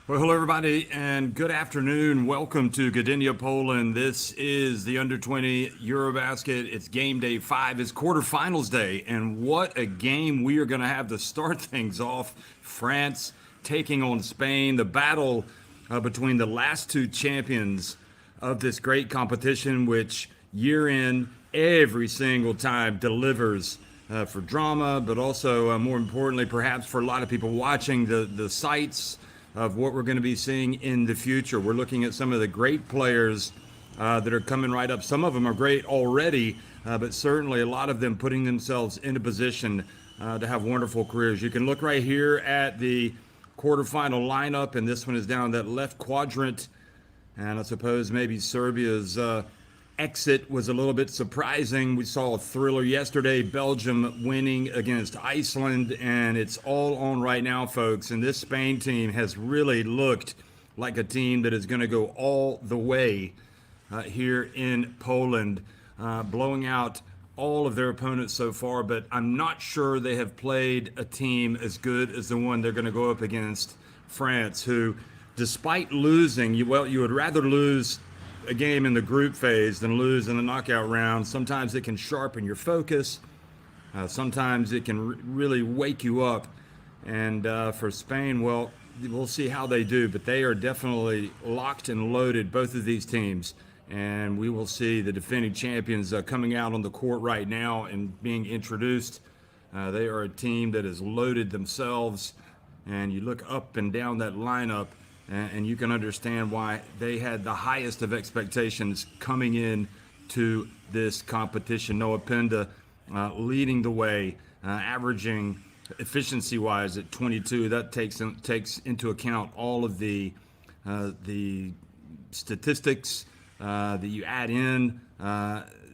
Well, hello everybody, and good afternoon. Welcome to Gdynia, Poland. This is the Under 20 EuroBasket. It's game day 5. It's quarterfinals day, and what a game we are going to have to start things off. France taking on Spain. The battle between the last two champions of this great competition, which year in, every single time delivers for drama, but also more importantly, perhaps for a lot of people watching the sights of what we're going to be seeing in the future. We're looking at some of the great players that are coming right up. Some of them are great already, but certainly a lot of them putting themselves in a position to have wonderful careers. You can look right here at the quarterfinal lineup, and this one is down that left quadrant. And I suppose maybe Serbia's exit was a little bit surprising. We saw a thriller yesterday, Belgium winning against Iceland, and it's all on right now, folks. And this Spain team has really looked like a team that is going to go all the way here in Poland, blowing out all of their opponents so far. But I'm not sure they have played a team as good as the one they're going to go up against, France, who, despite losing, you would rather lose a game in the group phase than lose in the knockout round. Sometimes it can sharpen your focus. Sometimes it can really wake you up. And for Spain, well, we'll see how they do, but they are definitely locked and loaded, both of these teams. And we will see the defending champions coming out on the court right now and being introduced. They are a team that has loaded themselves. And you look up and down that lineup, and you can understand why they had the highest of expectations coming in to this competition. Noah Penda leading the way, averaging efficiency-wise at 22. That takes into account all of the statistics that you add in.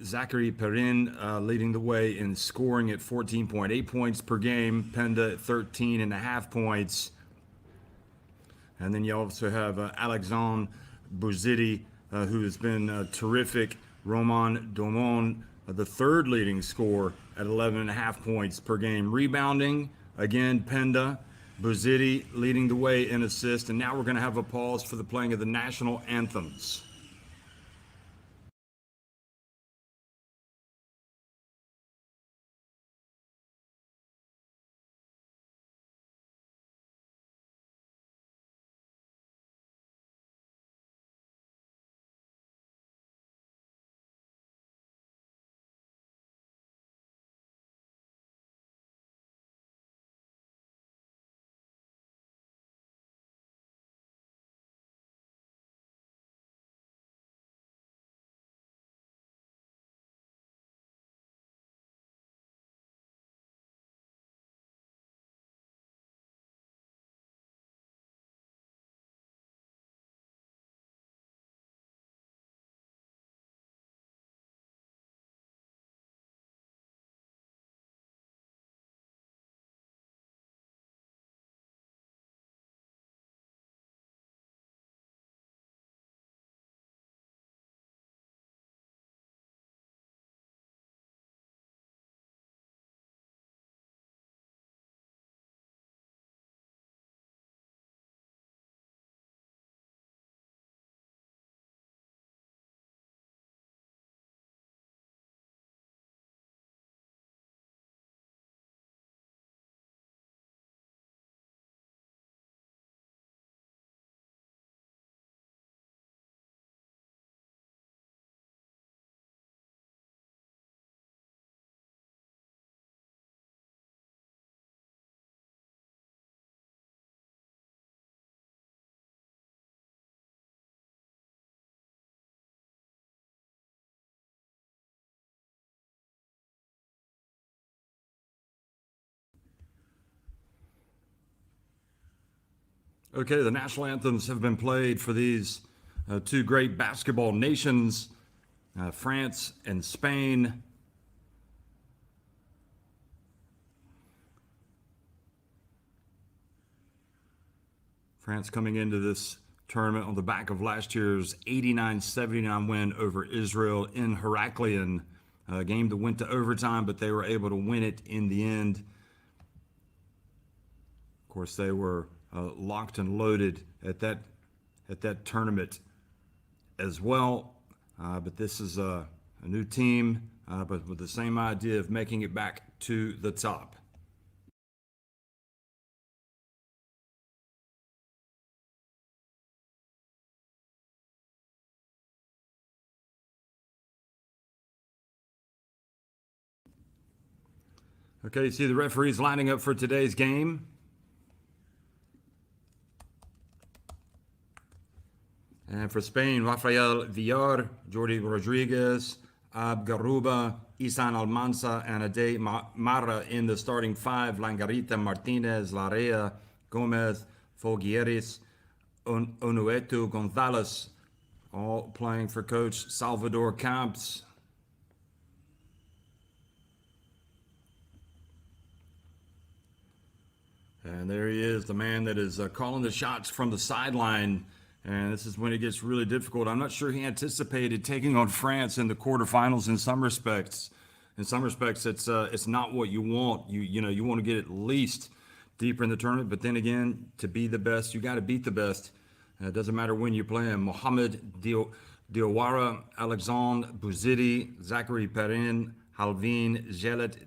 Zachary Perrin leading the way in scoring at 14.8 points per game. Penda at 13.5 points. And then you also have Alexandre Bouzidi, who has been terrific. Roman Domon, the third leading scorer at 11.5 points per game. Rebounding, again, Penda. Bouzidi leading the way in assists. And now we're going to have a pause for the playing of the national anthems. Okay, the national anthems have been played for these two great basketball nations, France and Spain. France coming into this tournament on the back of last year's 89-79 win over Israel in Heraklion, a game that went to overtime, but they were able to win it in the end. Of course, they were locked and loaded at that tournament as well. But this is a new team, but with the same idea of making it back to the top. Okay, you see the referees lining up for today's game. And for Spain, Rafael Villar, Jordi Rodriguez, Garuba, Isan Almanza, and Ade Marra in the starting five. Langarita, Martinez, Larea, Gomez, Foguieres, Onueto, Gonzalez, all playing for coach Salvador Camps. And there he is, the man that is calling the shots from the sideline. And this is when it gets really difficult. I'm not sure he anticipated taking on France in the quarterfinals. In some respects, it's not what you want. You want to get at least deeper in the tournament. But then again, to be the best, you got to beat the best. It doesn't matter when you play him. Mohamed Diawara, Alexandre Bouzidi, Zachary Perrin, Halvin Gelet,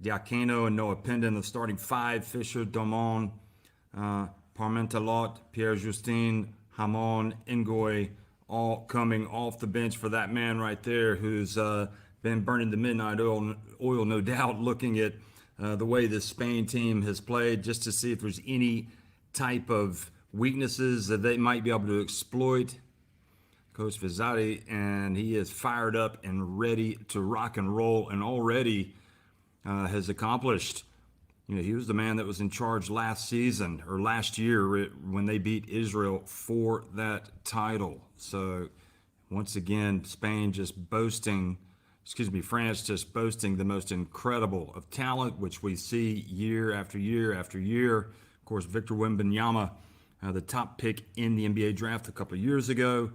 Diakeno, and Noah Pendon, the starting five. Fischer, Domon, Parmentalot, Pierre Justine, Hamon, Ngoy, all coming off the bench for that man right there who's been burning the midnight oil, no doubt, looking at the way this Spain team has played just to see if there's any type of weaknesses that they might be able to exploit. Coach Vizzati, and he is fired up and ready to rock and roll, and already has accomplished. He was the man that was in charge last season or last year when they beat Israel for that title. So once again, France just boasting the most incredible of talent, which we see year after year after year. Of course, Victor Wembanyama, the top pick in the NBA draft a couple of years ago.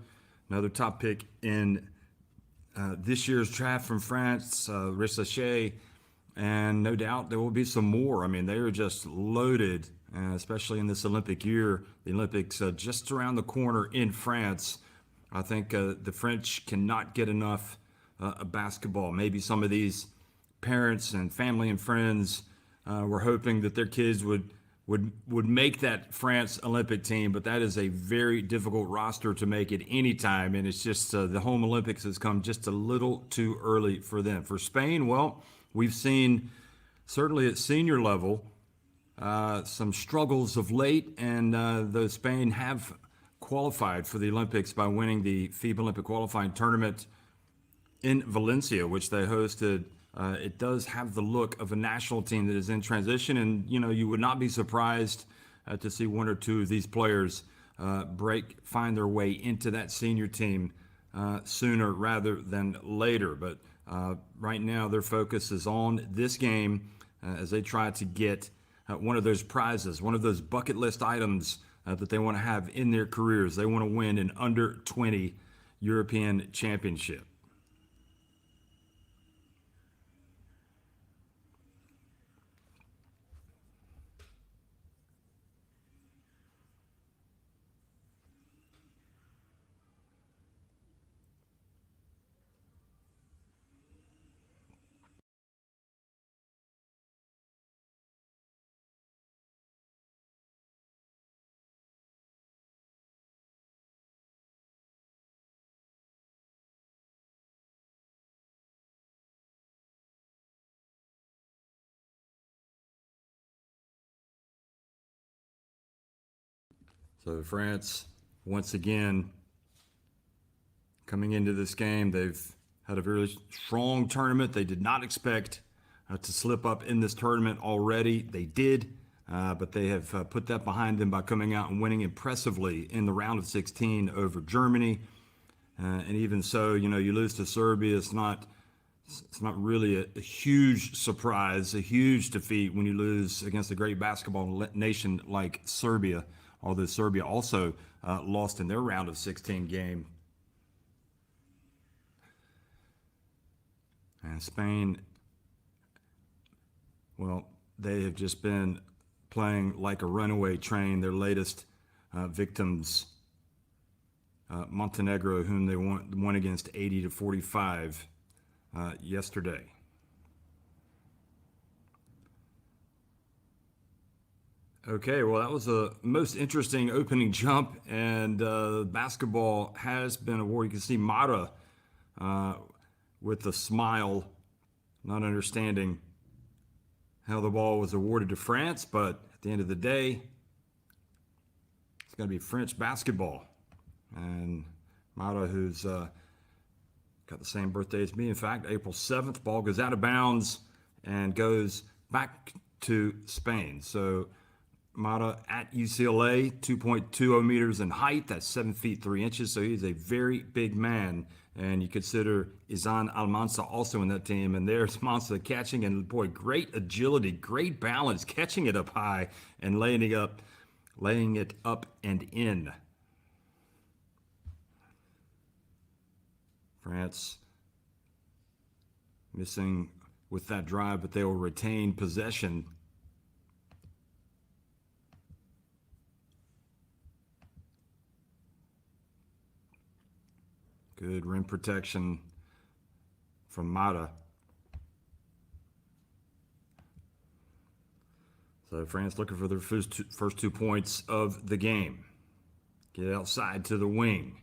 Another top pick in this year's draft from France, Rissachet. And no doubt there will be some more. I mean, they are just loaded, especially in this Olympic year. The Olympics just around the corner in France. I think the French cannot get enough basketball. Maybe some of these parents and family and friends were hoping that their kids would make that France Olympic team, but that is a very difficult roster to make at any time. And it's just the home Olympics has come just a little too early for them. For Spain, well, we've seen, certainly at senior level, some struggles of late, and though Spain have qualified for the Olympics by winning the FIBA Olympic qualifying tournament in Valencia, which they hosted, it does have the look of a national team that is in transition, and you would not be surprised to see one or two of these players find their way into that senior team sooner rather than later. But right now, their focus is on this game as they try to get one of those prizes, one of those bucket list items that they want to have in their careers. They want to win an under-20 European championship. So France, once again, coming into this game, they've had a very strong tournament. They did not expect to slip up in this tournament already. They did, but they have put that behind them by coming out and winning impressively in the round of 16 over Germany. And even so, you lose to Serbia. It's not really a huge surprise, a huge defeat when you lose against a great basketball nation like Serbia, although Serbia also lost in their round of 16 game. And Spain, well, they have just been playing like a runaway train. Their latest victims, Montenegro, whom they won against 80-45 yesterday. Okay, well, that was a most interesting opening jump, and basketball has been awarded. You can see Mata with a smile, not understanding how the ball was awarded to France, but at the end of the day, it's going to be French basketball. And Mata, who's got the same birthday as me, in fact, April 7th, ball goes out of bounds and goes back to Spain. So Mata at UCLA, 2.20 meters in height. That's 7 feet 3 inches. So he's a very big man. And you consider Izan Almansa also in that team. And there's Mansa catching, and boy, great agility, great balance, catching it up high and laying it up and in. France missing with that drive, but they will retain possession. Good rim protection from Mata. So France looking for their first 2 points of the game. Get outside to the wing.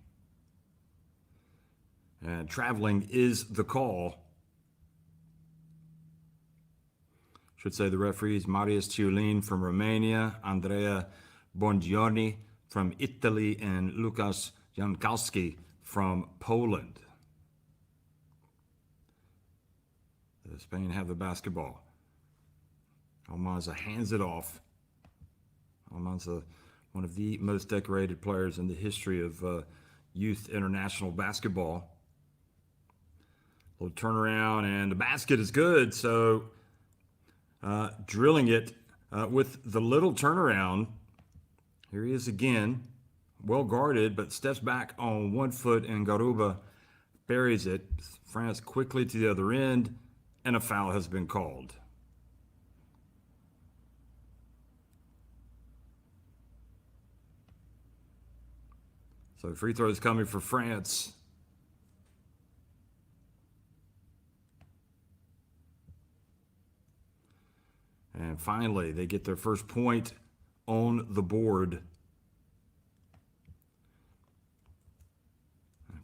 And traveling is the call. Should say the referees, Marius Ciulin from Romania, Andrea Bongiorni from Italy, and Lukas Jankowski from Poland. Spain have the basketball. Almanza hands it off. Almanza, one of the most decorated players in the history of youth international basketball. Little turnaround, and the basket is good. So drilling it with the little turnaround. Here he is again. Well guarded, but steps back on 1 foot, and Garuba buries it. France quickly to the other end, and a foul has been called. So free throws coming for France. And finally, they get their first point on the board.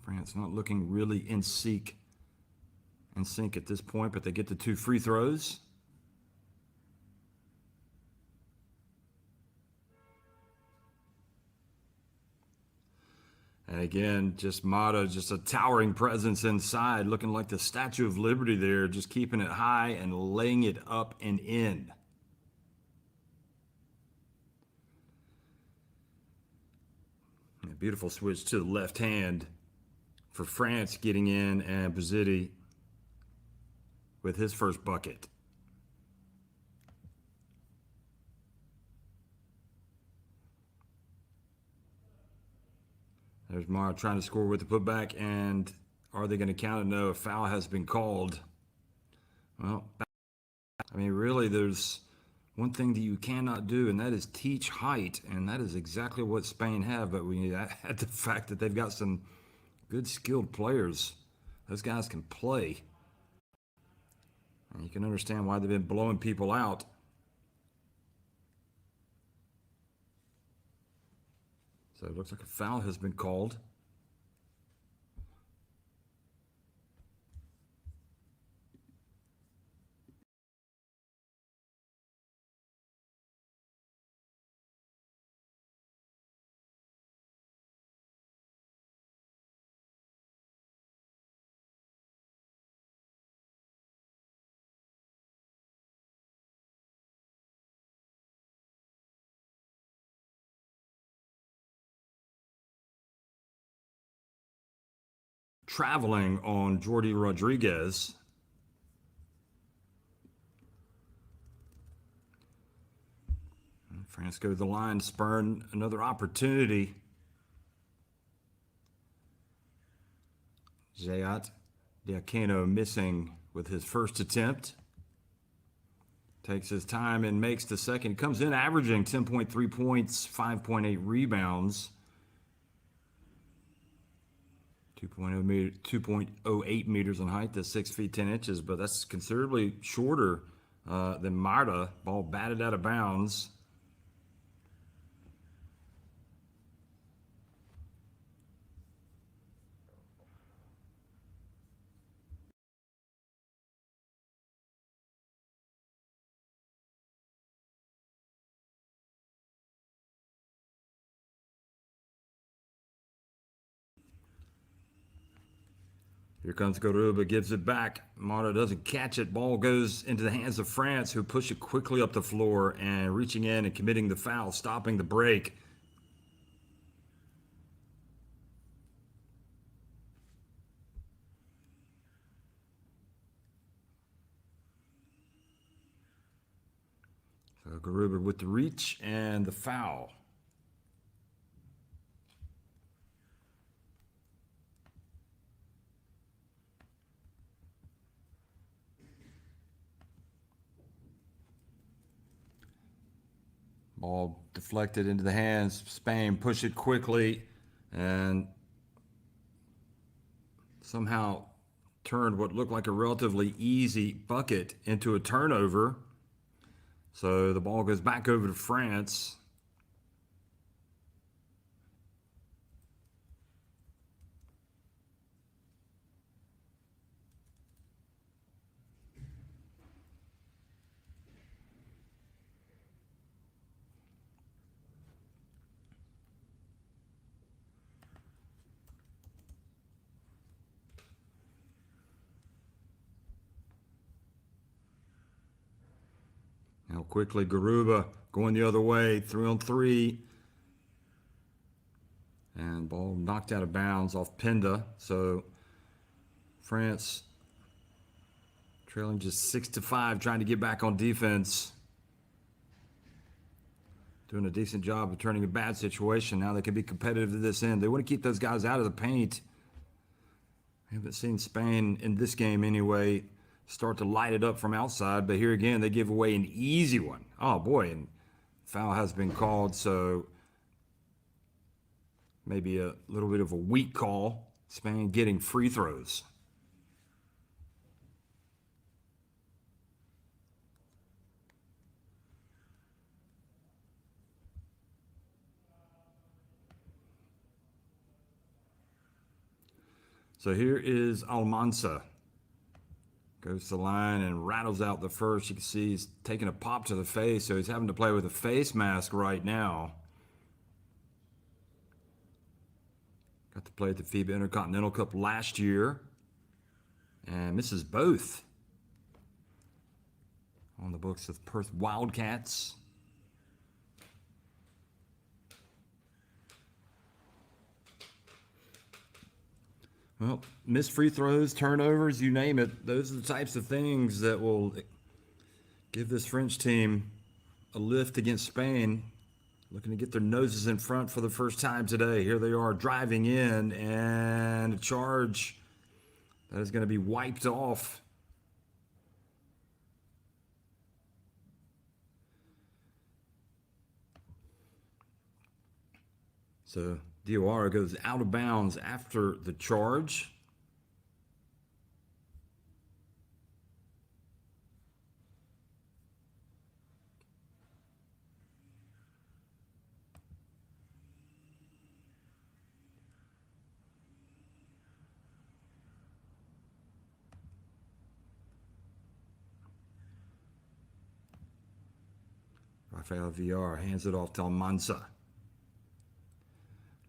France not looking really in sync at this point, but they get the 2 free throws. And again, just Mata, just a towering presence inside, looking like the Statue of Liberty there, just keeping it high and laying it up and in. A beautiful switch to the left hand for France getting in, and Bazidi with his first bucket. There's Mara trying to score with the putback, and are they going to count it? No, a foul has been called. Well, I mean, really, there's one thing that you cannot do, and that is teach height, and that is exactly what Spain have. But we add the fact that they've got some good skilled players. Those guys can play. And you can understand why they've been blowing people out. So it looks like a foul has been called. Traveling on Jordi Rodriguez. And France go to the line, spurn another opportunity. Zayat Diakeno missing with his first attempt. Takes his time and makes the second. Comes in averaging 10.3 points, 5.8 rebounds. 2.08 meters in height. That's 6 feet 10 inches, but that's considerably shorter than Marta. Ball batted out of bounds. Here comes Garuba, gives it back. Marta doesn't catch it. Ball goes into the hands of France, who push it quickly up the floor and reaching in and committing the foul, stopping the break. So Garuba with the reach and the foul. Ball deflected into the hands. Spain push it quickly and somehow turned what looked like a relatively easy bucket into a turnover. So the ball goes back over to France. Now quickly, Garuba going the other way, 3-on-3. And ball knocked out of bounds off Pinda. So France trailing just 6-5, trying to get back on defense. Doing a decent job of turning a bad situation. Now they can be competitive to this end. They want to keep those guys out of the paint. I haven't seen Spain in this game anyway start to light it up from outside, but here again, they give away an easy one. Oh boy, and foul has been called, so maybe a little bit of a weak call. Spain getting free throws. So here is Almanza. Goes to the line and rattles out the first. You can see he's taking a pop to the face, so he's having to play with a face mask right now. Got to play at the FIBA Intercontinental Cup last year and misses both. On the books of Perth Wildcats. Well, missed free throws, turnovers, you name it. Those are the types of things that will give this French team a lift against Spain. Looking to get their noses in front for the first time today. Here they are driving in, and a charge that is going to be wiped off. So Diawara goes out of bounds after the charge. Rafael VR hands it off to Almanza.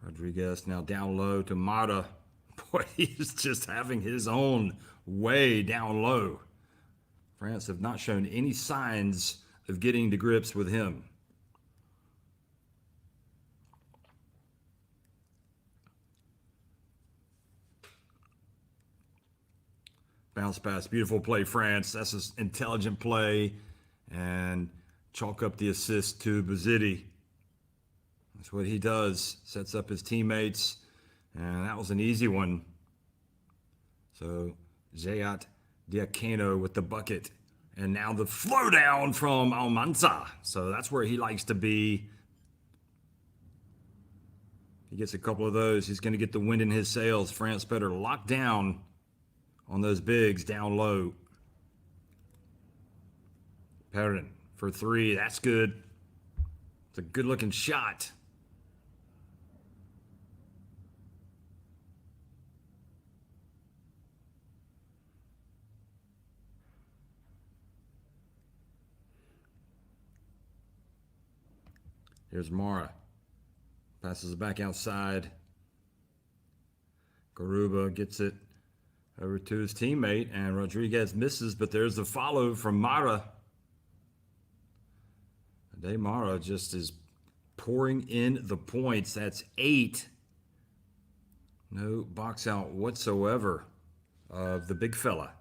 Rodriguez now down low to Mata. Boy, he's just having his own way down low. France have not shown any signs of getting to grips with him. Bounce pass, beautiful play, France. That's an intelligent play. And chalk up the assist to Bazidi. That's what he does. Sets up his teammates. And that was an easy one. So Zayat Diakano with the bucket. And now the flow down from Almanza. So that's where he likes to be. He gets a couple of those. He's going to get the wind in his sails. France better lock down on those bigs down low. Perrin for three. That's good. It's a good looking shot. Here's Mara. Passes it back outside. Garuba gets it over to his teammate, and Rodriguez misses, but there's the follow from Mara. Ade Mara just is pouring in the points. That's 8. No box out whatsoever of the big fella.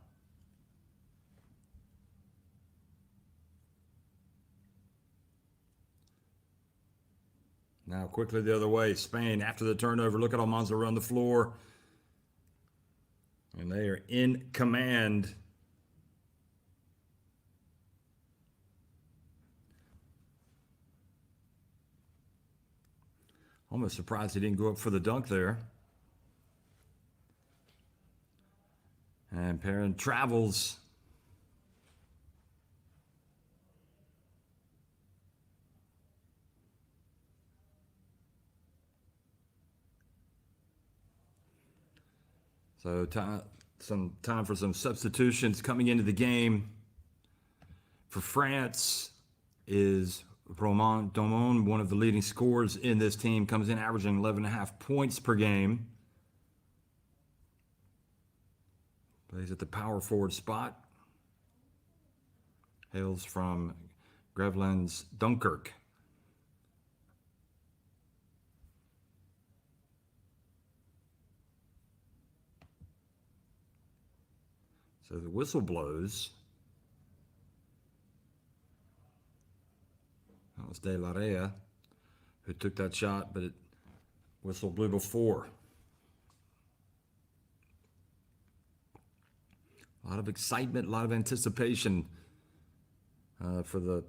Now quickly the other way. Spain after the turnover. Look at Almanza run the floor. And they are in command. Almost surprised he didn't go up for the dunk there. And Perrin travels. So some time for some substitutions coming into the game. For France is Romain Domon, one of the leading scorers in this team, comes in averaging 11.5 points per game. Plays at the power forward spot. Hails from Grevlin's Dunkirk. So the whistle blows. That was De La Rea who took that shot, but whistle blew before. A lot of excitement, a lot of anticipation for the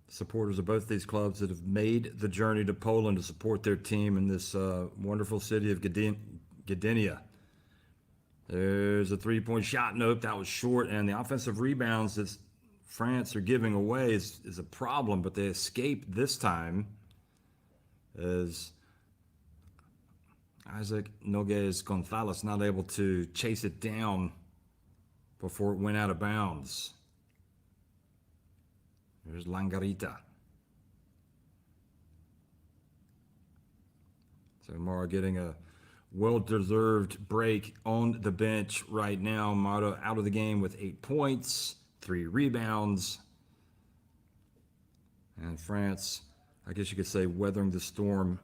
supporters of both these clubs that have made the journey to Poland to support their team in this wonderful city of Gdynia. There's a three-point shot. Nope, that was short. And the offensive rebounds that France are giving away is a problem, but they escape this time as Isaac Noguez Gonzalez not able to chase it down before it went out of bounds. There's Langarita. So Mara getting a well-deserved break on the bench right now. Mara out of the game with 8 points, 3 rebounds. And France, I guess you could say, weathering the storm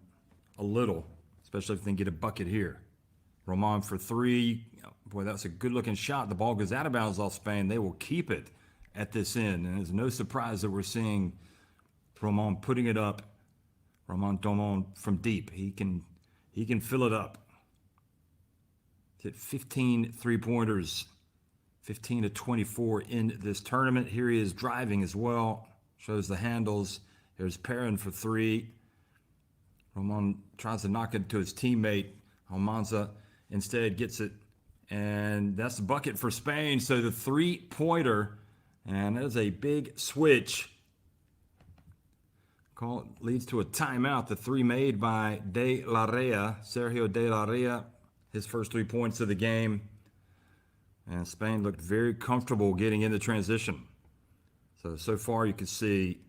a little, especially if they can get a bucket here. Roman for 3. Boy, that's a good-looking shot. The ball goes out of bounds off Spain. They will keep it at this end. And it's no surprise that we're seeing Roman putting it up. Romain Domon from deep. He can fill it up. Hit 15 three-pointers, 15 to 24 in this tournament. Here he is driving as well. Shows the handles. Here's Perrin for 3. Roman tries to knock it to his teammate. Almanza instead gets it. And that's the bucket for Spain. So the three-pointer, and that is a big switch. Call leads to a timeout. The 3 made by De La Rea, Sergio De La Rea. His first 3 points of the game. And Spain looked very comfortable getting into transition. So far you can see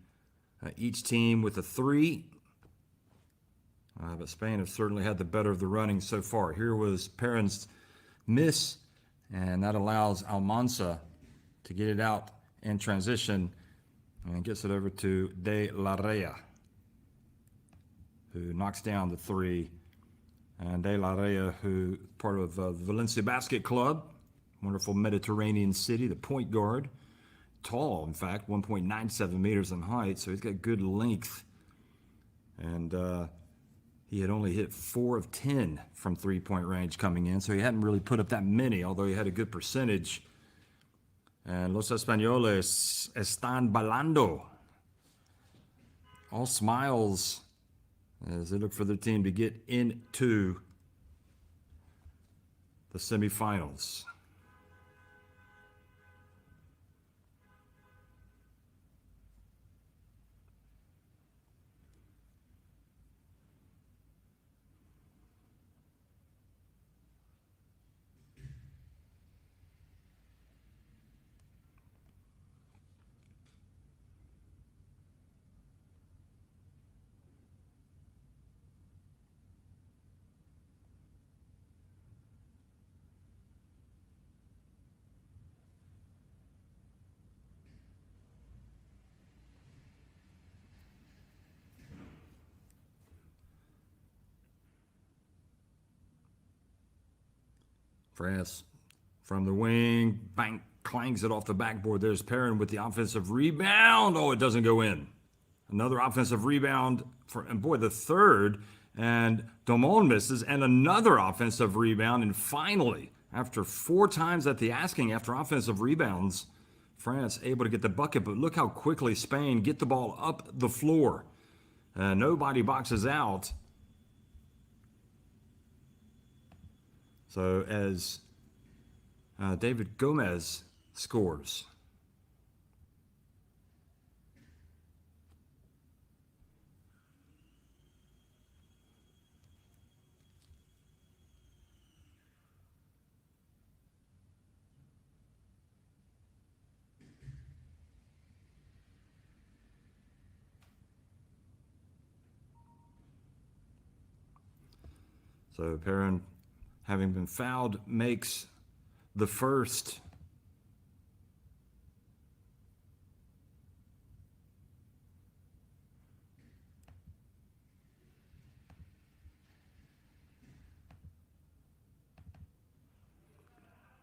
each team with a 3. But Spain have certainly had the better of the running so far. Here was Perrin's miss, and that allows Almanza to get it out in transition and gets it over to De La Rea, who knocks down the 3. And De La Rea, who part of Valencia Basket Club, wonderful Mediterranean city, the point guard. Tall, in fact, 1.97 meters in height, so he's got good length. And he had only hit 4 of 10 from three-point range coming in, so he hadn't really put up that many, although he had a good percentage. And Los Españoles están bailando. All smiles as they look for their team to get into the semifinals. France from the wing, bang, clangs it off the backboard. There's Perrin with the offensive rebound. Oh, it doesn't go in. Another offensive rebound, and boy, the third, and Domon misses, and another offensive rebound. And finally, after 4 times at the asking after offensive rebounds, France able to get the bucket. But look how quickly Spain get the ball up the floor. Nobody boxes out. So as David Gomez scores. So Perrin, having been fouled, makes the first.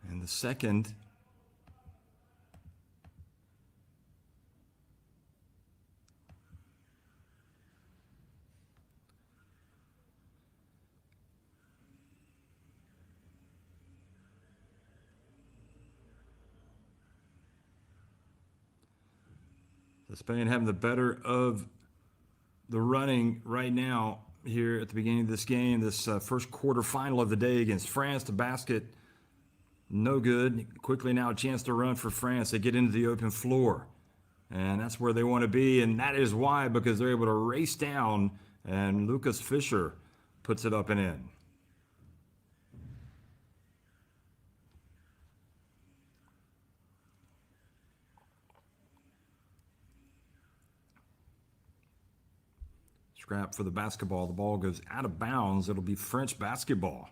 And the second. Spain having the better of the running right now here at the beginning of this game, this first quarterfinal of the day against France. The basket, no good. Quickly now a chance to run for France. They get into the open floor, and that's where they want to be, and that is why, because they're able to race down, and Lucas Fischer puts it up and in. Scrap for the basketball. The ball goes out of bounds. It'll be French basketball.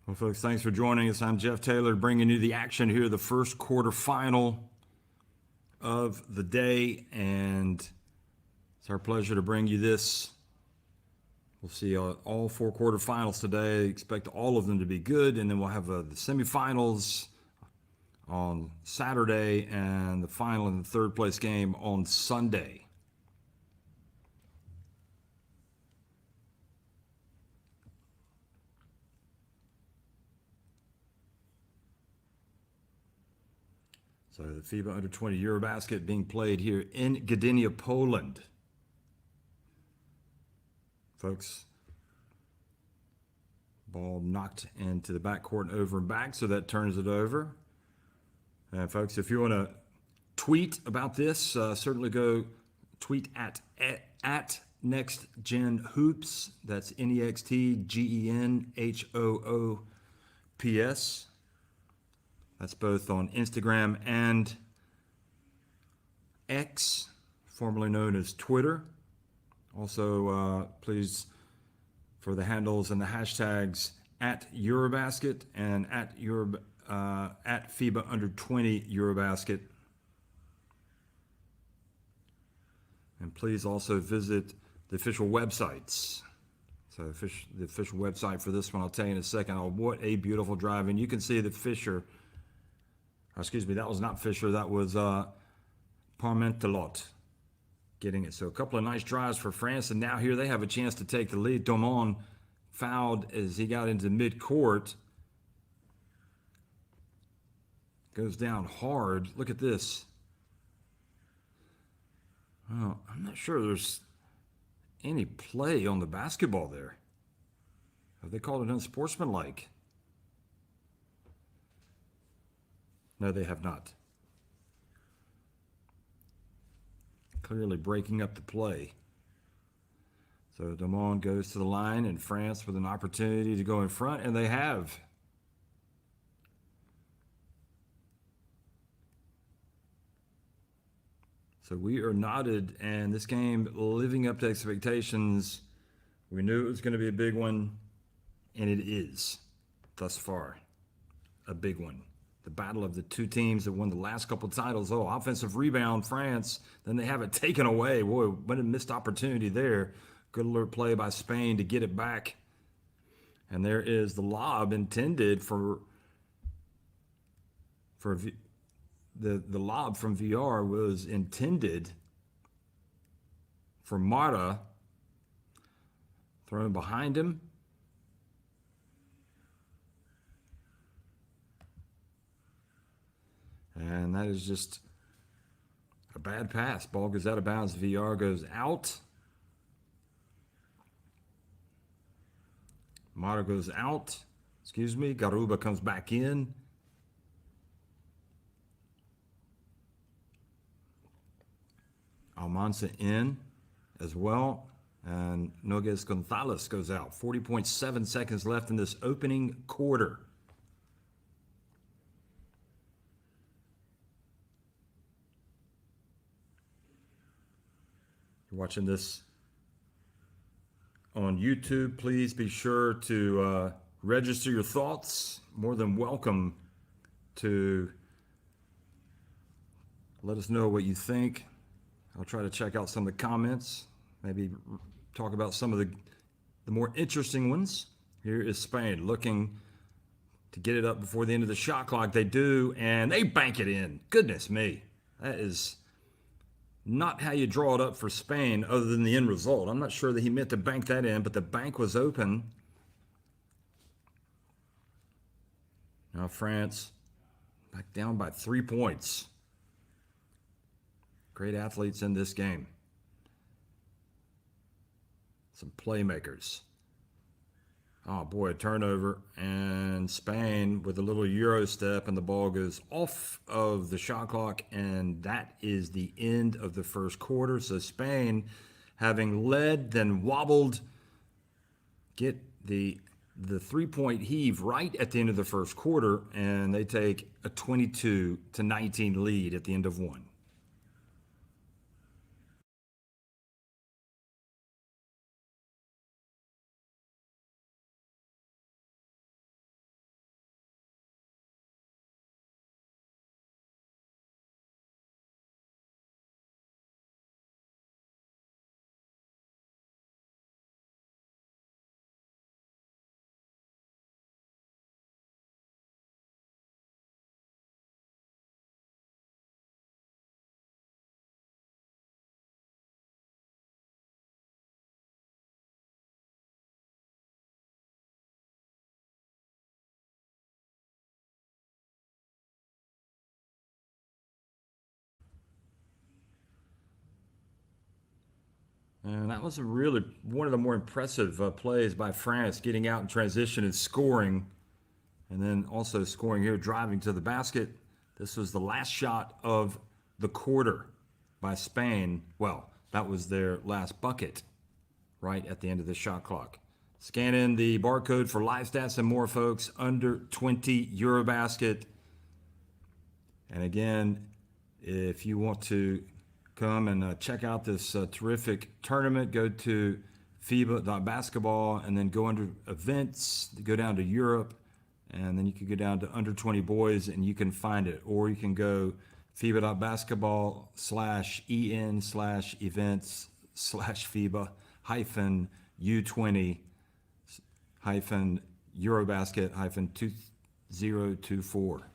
Well, folks, thanks for joining us. I'm Jeff Taylor, bringing you the action here, the first quarterfinal of the day, and it's our pleasure to bring you this. We'll see all 4 quarterfinals today. Expect all of them to be good, and then we'll have the semifinals on Saturday and the final and the third place game on Sunday. So the FIBA U20 EuroBasket being played here in Gdynia, Poland. Folks, ball knocked into the backcourt, over and back, so that turns it over. And folks, if you want to tweet about this, certainly go tweet at NextGenHoops. That's NextGenHoops. That's both on Instagram and X, formerly known as Twitter. Also, please, for the handles and the hashtags at EuroBasket and at FIBA U20 EuroBasket. And please also visit the official websites. So the official website for this one, I'll tell you in a second. Oh, what a beautiful drive. And you can see that Fischer, excuse me, that was not Fischer, that was Parmentalot. getting it. So a couple of nice drives for France, and now here they have a chance to take the lead. Domon fouled as he got into mid-court. Goes down hard. Look at this. Well, I'm not sure there's any play on the basketball there. Have they called it unsportsmanlike? No, they have not. Clearly breaking up the play. So Domon goes to the line, and France with an opportunity to go in front, and they have. So we are knotted, and this game living up to expectations. We knew it was going to be a big one, and it is, thus far, a big one. The battle of the two teams that won the last couple titles. Oh, offensive rebound, France. Then they have it taken away. Boy, what a missed opportunity there. Good alert play by Spain to get it back. And there is the lob intended for the lob from VR was intended for Mata. Thrown behind him. And that is just a bad pass. Ball goes out of bounds. VR goes out. Mata goes out. Excuse me. Garuba comes back in. Almanza in as well. And Nogues Gonzalez goes out. 40.7 seconds left in this opening quarter. You're watching this on YouTube, please be sure to register your thoughts. More than welcome to let us know what you think. I'll try to check out some of the comments, maybe talk about some of the more interesting ones. Here is Spain looking to get it up before the end of the shot clock. They do, and they bank it in. Goodness me. That is not how you draw it up for Spain other than the end result. I'm not sure that he meant to bank that in, but the bank was open. Now France back down by 3 points. Great athletes in this game. Some playmakers. Oh boy, a turnover, and Spain with a little Euro step, and the ball goes off of the shot clock, and that is the end of the first quarter. So Spain, having led, then wobbled, get the 3-point heave right at the end of the first quarter, and they take a 22-19 lead at the end of one. And that was really one of the more impressive plays by France, getting out in transition and scoring, and then also scoring here, driving to the basket. This was the last shot of the quarter by Spain. Well, that was their last bucket right at the end of the shot clock. Scan in the barcode for live stats and more, folks. Under 20 EuroBasket. And again, if you want to come and check out this terrific tournament, go to FIBA.basketball and then go under events, go down to Europe, and then you can go down to under 20 boys and you can find it. Or you can go FIBA.basketball/en/events/FIBA-U20 EuroBasket 2024.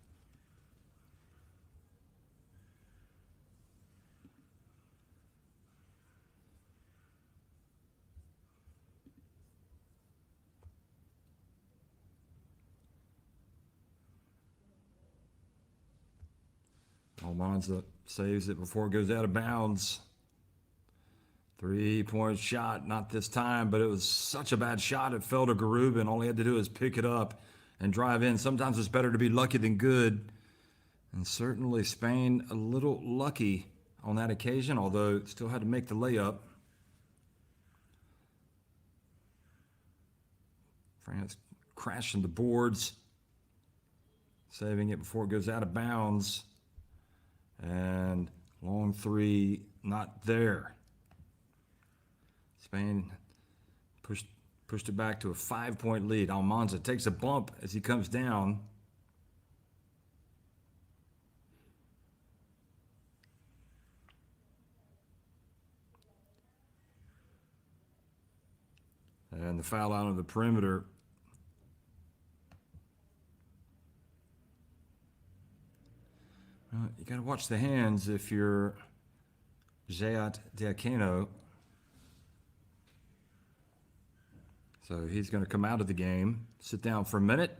Almanza saves it before it goes out of bounds. 3-point shot, not this time, but it was such a bad shot. It fell to Garuba, and all he had to do is pick it up and drive in. Sometimes it's better to be lucky than good. And certainly Spain a little lucky on that occasion, although still had to make the layup. France crashing the boards, saving it before it goes out of bounds. And long three, not there. Spain pushed it back to a 5-point lead. Almanza takes a bump as he comes down. And the foul out of the perimeter. Well, you got to watch the hands if you're Zayat Diakeno. So he's going to come out of the game, sit down for a minute.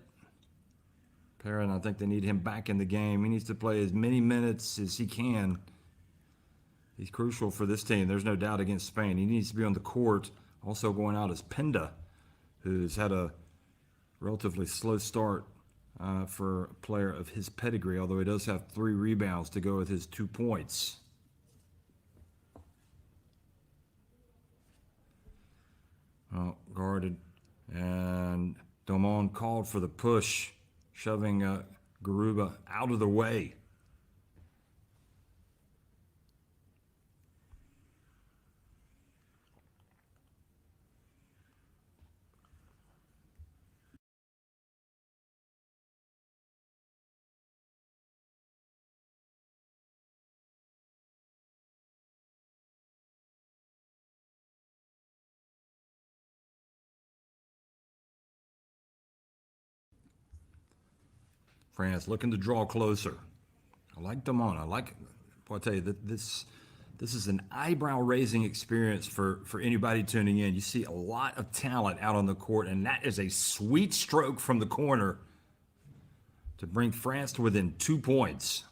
Perrin, I think they need him back in the game. He needs to play as many minutes as he can. He's crucial for this team. There's no doubt against Spain. He needs to be on the court. Also going out is Penda, who's had a relatively slow start for a player of his pedigree, although he does have 3 rebounds to go with his 2 points. Well, guarded, and Domon called for the push, shoving Garuba out of the way. France looking to draw closer. I like Damon. I tell you that this is an eyebrow-raising experience for anybody tuning in. You see a lot of talent out on the court, and that is a sweet stroke from the corner to bring France to within 2 points.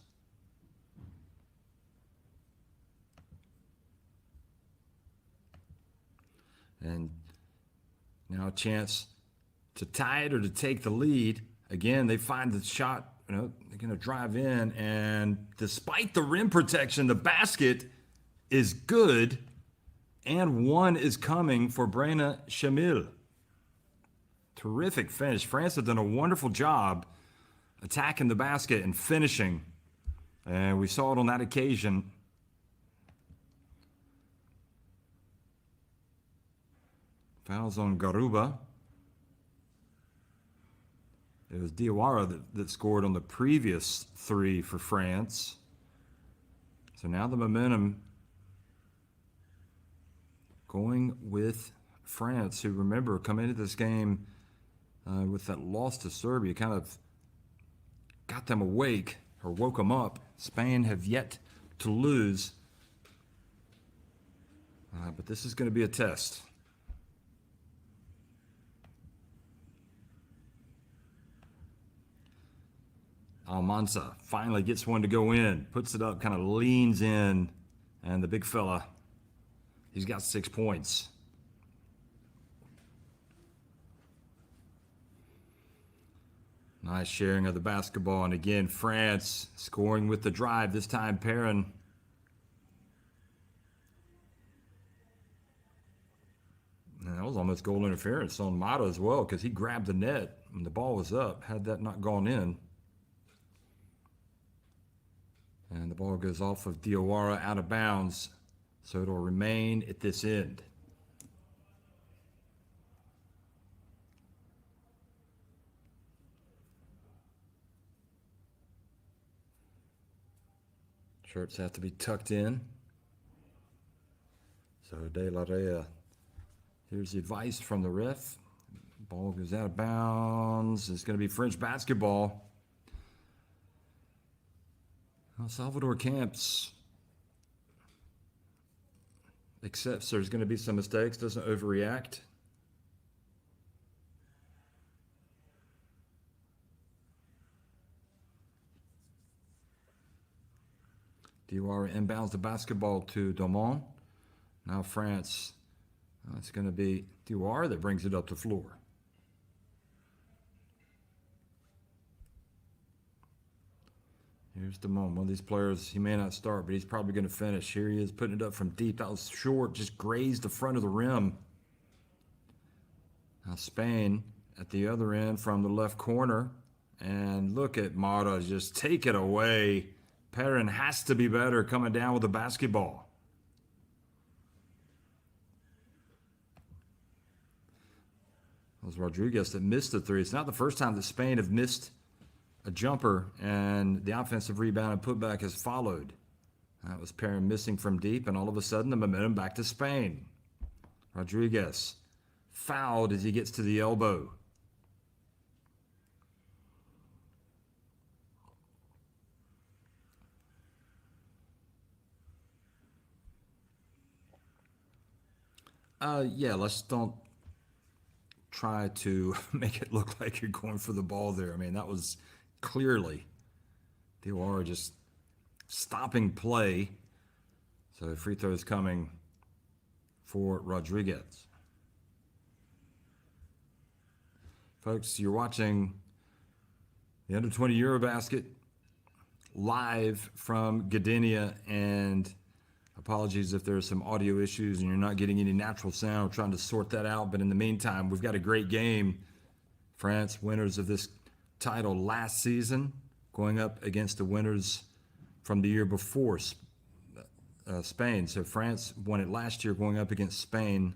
And now a chance to tie it or to take the lead. Again, they find the shot, they're going to drive in, and despite the rim protection, the basket is good, and one is coming for Brena Shamil. Terrific finish. France have done a wonderful job attacking the basket and finishing, and we saw it on that occasion. Fouls on Garuba. It was Diawara that scored on the previous 3 for France. So now the momentum going with France, who, remember, come into this game with that loss to Serbia, kind of got them awake or woke them up. Spain have yet to lose. But this is going to be a test. Almanza finally gets one to go in, puts it up, kind of leans in, and the big fella, he's got 6 points. Nice sharing of the basketball, and again, France scoring with the drive, this time Perrin. And that was almost goal interference on Mata as well, because he grabbed the net when the ball was up, had that not gone in. And the ball goes off of Diawara out of bounds, so it'll remain at this end. Shirts have to be tucked in. So De La Rea, here's the advice from the ref. Ball goes out of bounds. It's going to be French basketball. Salvador Camps accepts there's going to be some mistakes, doesn't overreact. Diawara inbounds the basketball to Domon. Now France, it's going to be Diawara that brings it up the floor. Here's Domon. One of these players, he may not start, but he's probably going to finish. Here he is putting it up from deep. That was short, just grazed the front of the rim. Now Spain at the other end from the left corner. And look at Mata just take it away. Perrin has to be better coming down with the basketball. It was Rodriguez that missed the three. It's not the first time that Spain have missed a jumper, and the offensive rebound and putback has followed. That was Perrin missing from deep, and all of a sudden the momentum back to Spain. Rodriguez fouled as he gets to the elbow. Yeah, let's don't try to make it look like you're going for the ball there. I mean, that was clearly Diawara just stopping play. So free throws coming for Rodriguez. Folks, you're watching the Under-20 EuroBasket live from Gdynia, and apologies if there's some audio issues and you're not getting any natural sound. We're trying to sort that out, but in the meantime, we've got a great game. France, winners of this title last season, going up against the winners from the year before, Spain. So France won it last year, going up against Spain,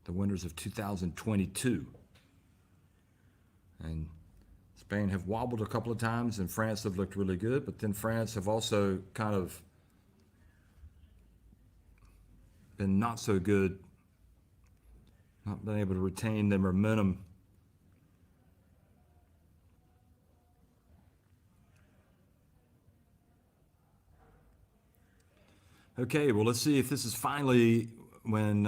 the winners of 2022. And Spain have wobbled a couple of times, and France have looked really good, but then France have also kind of been not so good, not been able to retain their momentum. Okay, well, let's see if this is finally when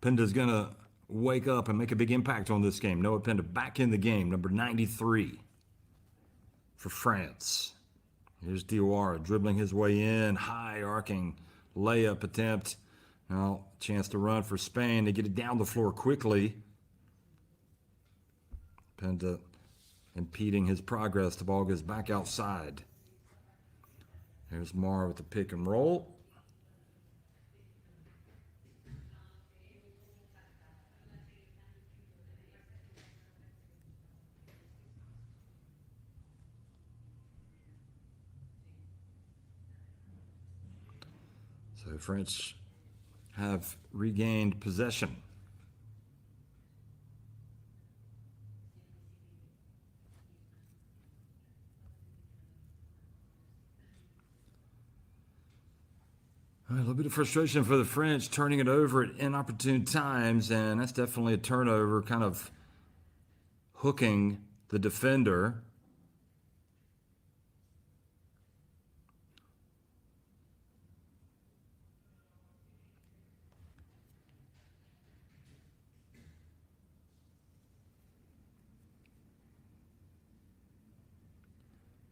Penda's going to wake up and make a big impact on this game. Noah Penda back in the game, number 93 for France. Here's Diawara dribbling his way in, high arcing layup attempt. Now, chance to run for Spain. They get it down the floor quickly. Penda impeding his progress. The ball goes back outside. There's Mar with the pick and roll. So French have regained possession. A little bit of frustration for the French, turning it over at inopportune times, and that's definitely a turnover, kind of hooking the defender.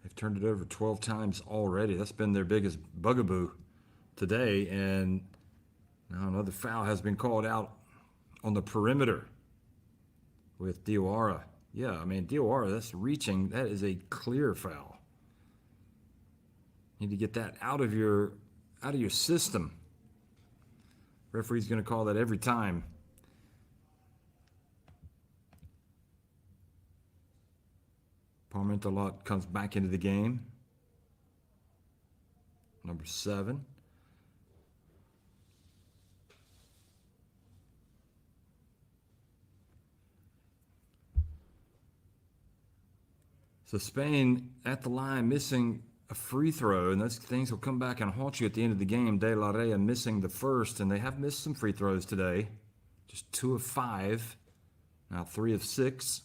They've turned it over 12 times already. That's been their biggest bugaboo today, and now another foul has been called out on the perimeter with Diawara. Yeah, I mean, Diawara, that's reaching. That is a clear foul. You need to get that out of your system. Referee's going to call that every time. Parmentalot comes back into the game. Number 7. So Spain at the line missing a free throw, and those things will come back and haunt you at the end of the game. De La Rea missing the first, and they have missed some free throws today. Just 2 of 5. Now 3 of 6.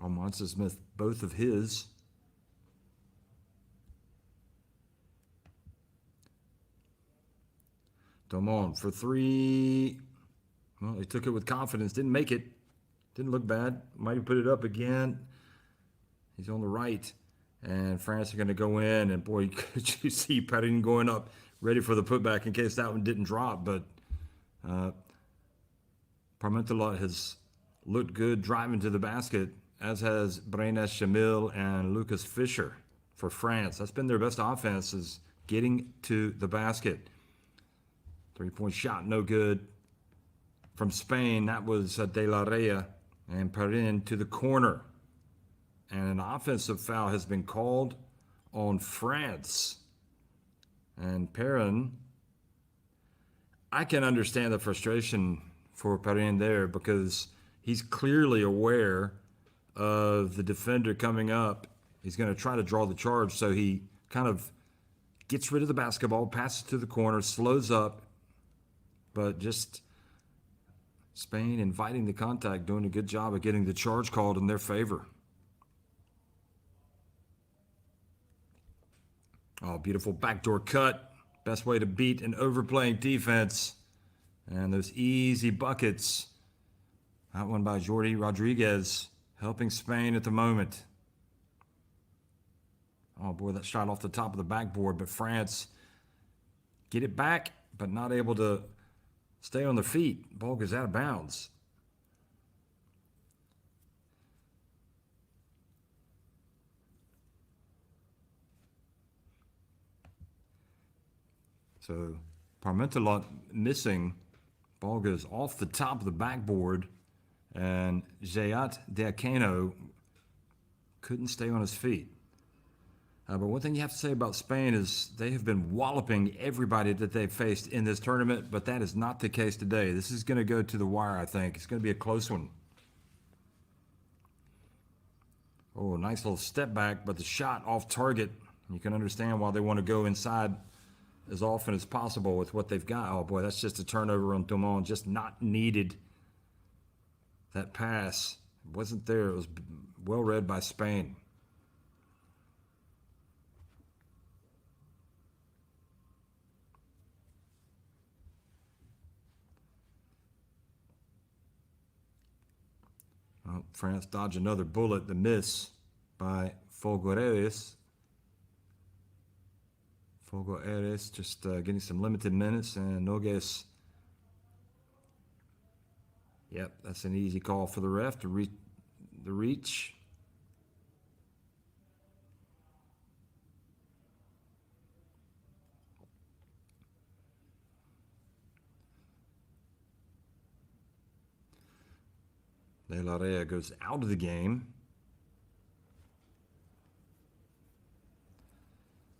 Almanza Smith, both of his. Domon for 3. Well, he took it with confidence, didn't make it. Didn't look bad. Might have put it up again. He's on the right. And France are going to go in. And boy, could you see Perrin going up, ready for the putback in case that one didn't drop. But Parmentalot has looked good driving to the basket, as has Brenes Shamil and Lucas Fischer for France. That's been their best offense, is getting to the basket. 3-point shot, no good. From Spain, that was De La Rea, and Perrin to the corner. And an offensive foul has been called on France. And Perrin, I can understand the frustration for Perrin there, because he's clearly aware of the defender coming up. He's going to try to draw the charge, so he kind of gets rid of the basketball, passes to the corner, slows up, but just Spain inviting the contact, doing a good job of getting the charge called in their favor. Oh, beautiful backdoor cut. Best way to beat an overplaying defense. And those easy buckets. That one by Jordi Rodriguez, helping Spain at the moment. Oh boy, that shot off the top of the backboard, but France get it back, but not able to stay on their feet. Ball goes out of bounds. So Parmentalot missing. Ball goes off the top of the backboard, and Zayat Diakano couldn't stay on his feet. But one thing you have to say about Spain is they have been walloping everybody that they've faced in this tournament, but that is not the case today. This is going to go to the wire, I think. It's going to be a close one. Oh, nice little step back, but the shot off target. You can understand why they want to go inside as often as possible with what they've got. Oh boy, that's just a turnover on Dumont, just not needed. That pass wasn't there. It was well read by Spain. Well, France dodged another bullet, the miss by Fogueres. Fogueres just getting some limited minutes, and Nogues. Yep, that's an easy call for the ref to the reach. De La Rea goes out of the game.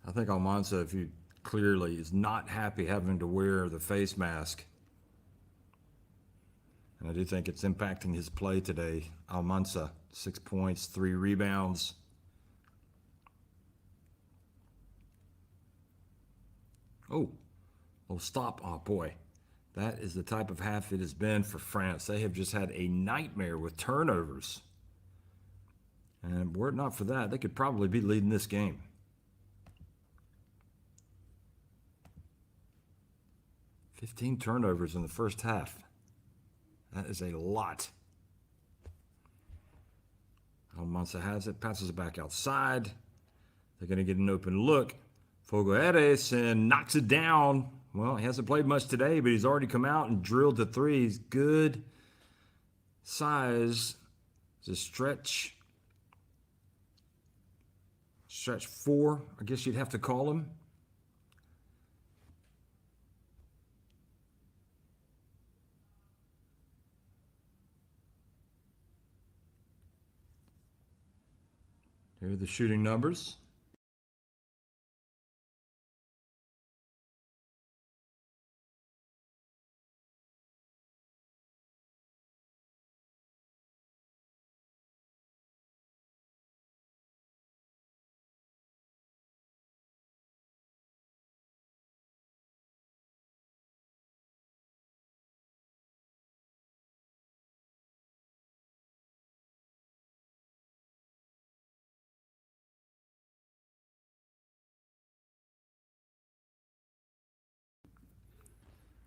I think Almanza, if you clearly is not happy having to wear the face mask. And I do think it's impacting his play today. Almanza, 6 points, 3 rebounds. Oh, stop. Oh, boy. That is the type of half it has been for France. They have just had a nightmare with turnovers. And were it not for that, they could probably be leading this game. "15 turnovers in the first half. That is a lot." Almanza has it, passes it back outside. They're going to get an open look. Fogueres and knocks it down. Well, he hasn't played much today, but he's already come out and drilled the threes. Good size. It's a stretch. Stretch 4, I guess you'd have to call him. Here are the shooting numbers.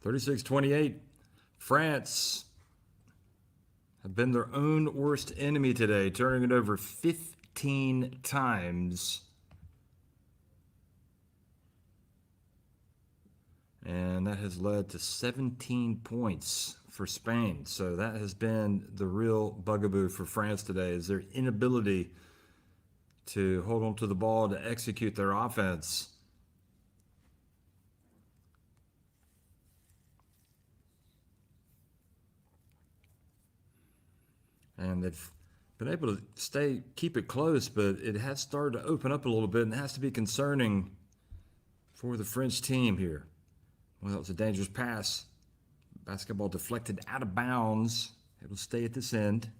(36-28). France have been their own worst enemy today, turning it over 15 times. And that has led to 17 points for Spain. So that has been the real bugaboo for France today, is their inability to hold on to the ball to execute their offense. And they've been able to keep it close, but it has started to open up a little bit, and it has to be concerning for the French team here. Well, that was a dangerous pass. Basketball deflected out of bounds. It'll stay at this end.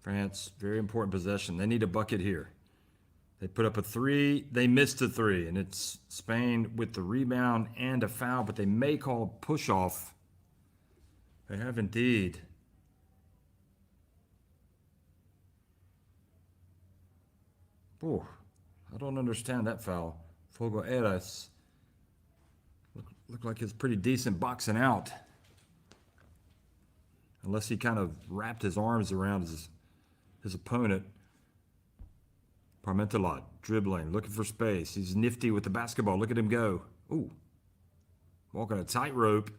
France, very important possession. They need a bucket here. They put up a three. They missed a three, and it's Spain with the rebound and a foul, but they may call push off. They have indeed. Oh, I don't understand that foul. Fogo Eras looked like it's pretty decent boxing out. Unless he kind of wrapped his arms around his opponent. Parmentalot, dribbling, looking for space. He's nifty with the basketball. Look at him go. Ooh. Walking a tightrope.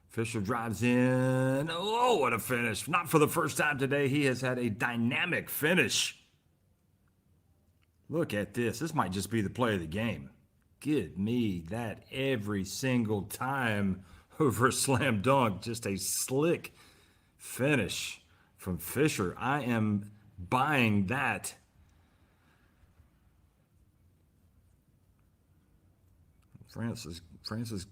Fisher drives in. Oh, what a finish. Not for the first time today. He has had a dynamic finish. Look at this. This might just be the play of the game. Give me that every single time over a slam dunk. Just a slick finish from Fisher. I am buying that. France's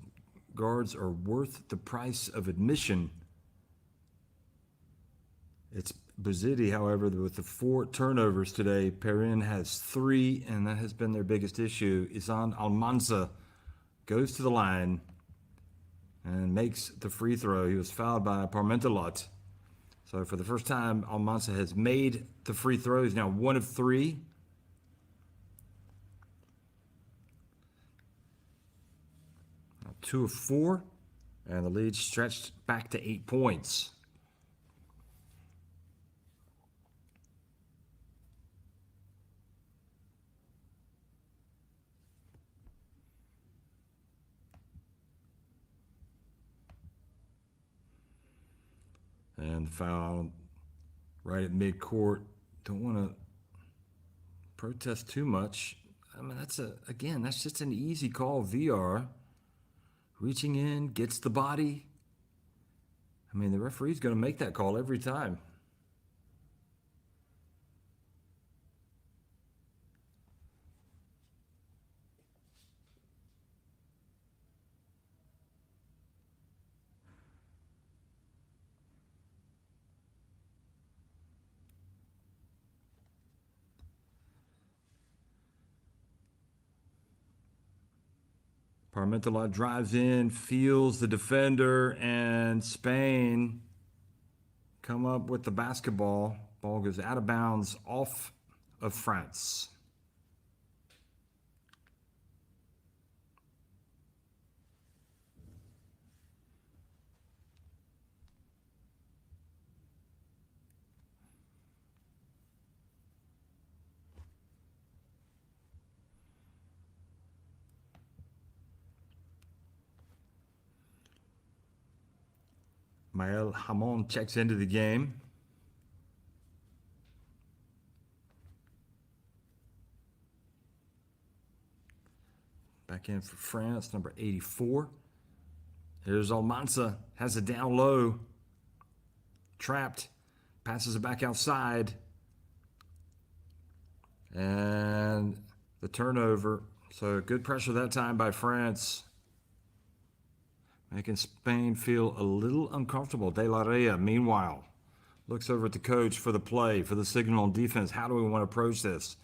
guards are worth the price of admission. It's Bouzidi, however, with the 4 turnovers today. Perrin has 3, and that has been their biggest issue. Isan Almanza goes to the line and makes the free throw. He was fouled by Parmentalot. So for the first time, Almanza has made the free throw. He's now 1 of 3. Now 2 of 4. And the lead stretched back to 8 points. And foul right at midcourt. Don't want to protest too much. I mean, that's just an easy call. VR reaching in, gets the body. I mean, the referee's going to make that call every time. Parmentalot drives in, feels the defender, and Spain come up with the basketball. Ball goes out of bounds off of France. Mael Hamon checks into the game. Back in for France, number 84. Here's Almanza, has it down low. Trapped, passes it back outside. And the turnover. So good pressure that time by France. Making Spain feel a little uncomfortable. De La Rea, meanwhile, looks over at the coach for the play, for the signal on defense. How do we want to approach this?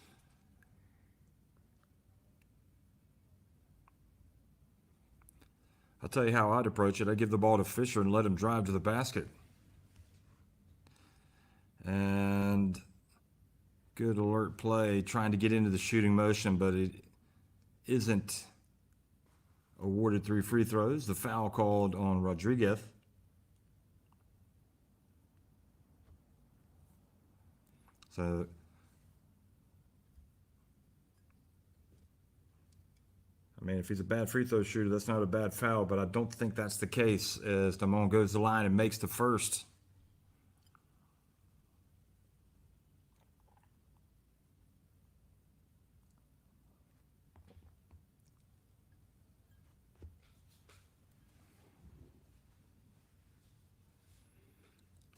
I'll tell you how I'd approach it. I'd give the ball to Fisher and let him drive to the basket. And good alert play, trying to get into the shooting motion, but it isn't awarded 3 free throws. The foul called on Rodriguez. So I mean, if he's a bad free throw shooter, that's not a bad foul, but I don't think that's the case as Damon goes to the line and makes the first.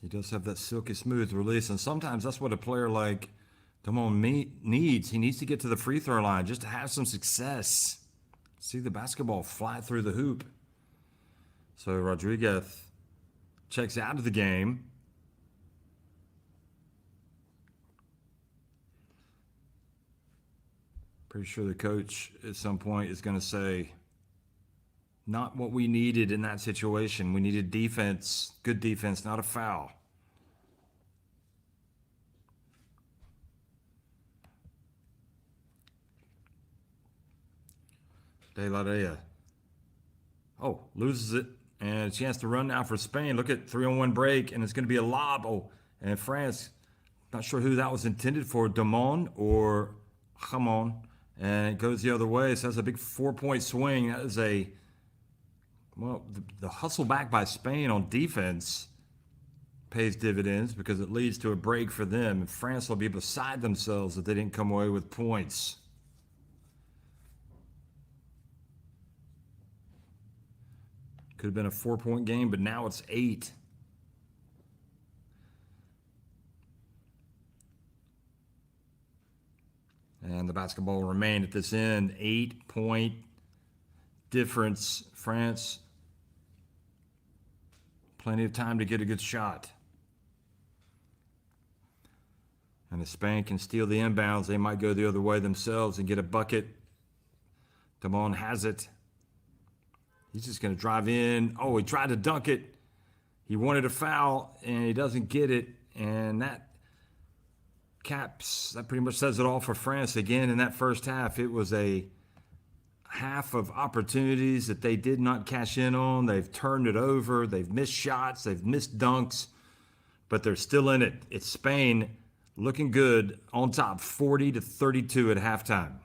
He does have that silky smooth release, and sometimes that's what a player like Damon needs. He needs to get to the free throw line just to have some success. See the basketball fly through the hoop. So Rodriguez checks out of the game. Pretty sure the coach at some point is going to say, not what we needed in that situation. We needed defense, good defense, not a foul. De La Rea. Oh, loses it. And a chance to run now for Spain. Look at 3-on-1 break, and it's going to be a lob. Oh, and France, not sure who that was intended for, Damon or Jamon. And it goes the other way. So that's a big 4-point swing. That is the hustle back by Spain on defense pays dividends because it leads to a break for them. And France will be beside themselves if they didn't come away with points. Could have been a 4-point game, but now it's 8. And the basketball will remain at this end. 8-point difference. France, plenty of time to get a good shot. And if Spain can steal the inbounds, they might go the other way themselves and get a bucket. Damon has it. He's just going to drive in. Oh, he tried to dunk it. He wanted a foul, and he doesn't get it. And that pretty much says it all for France. Again, in that first half, it was a half of opportunities that they did not cash in on. They've turned it over. They've missed shots. They've missed dunks. But they're still in it. It's Spain looking good on top, 40-32 at halftime.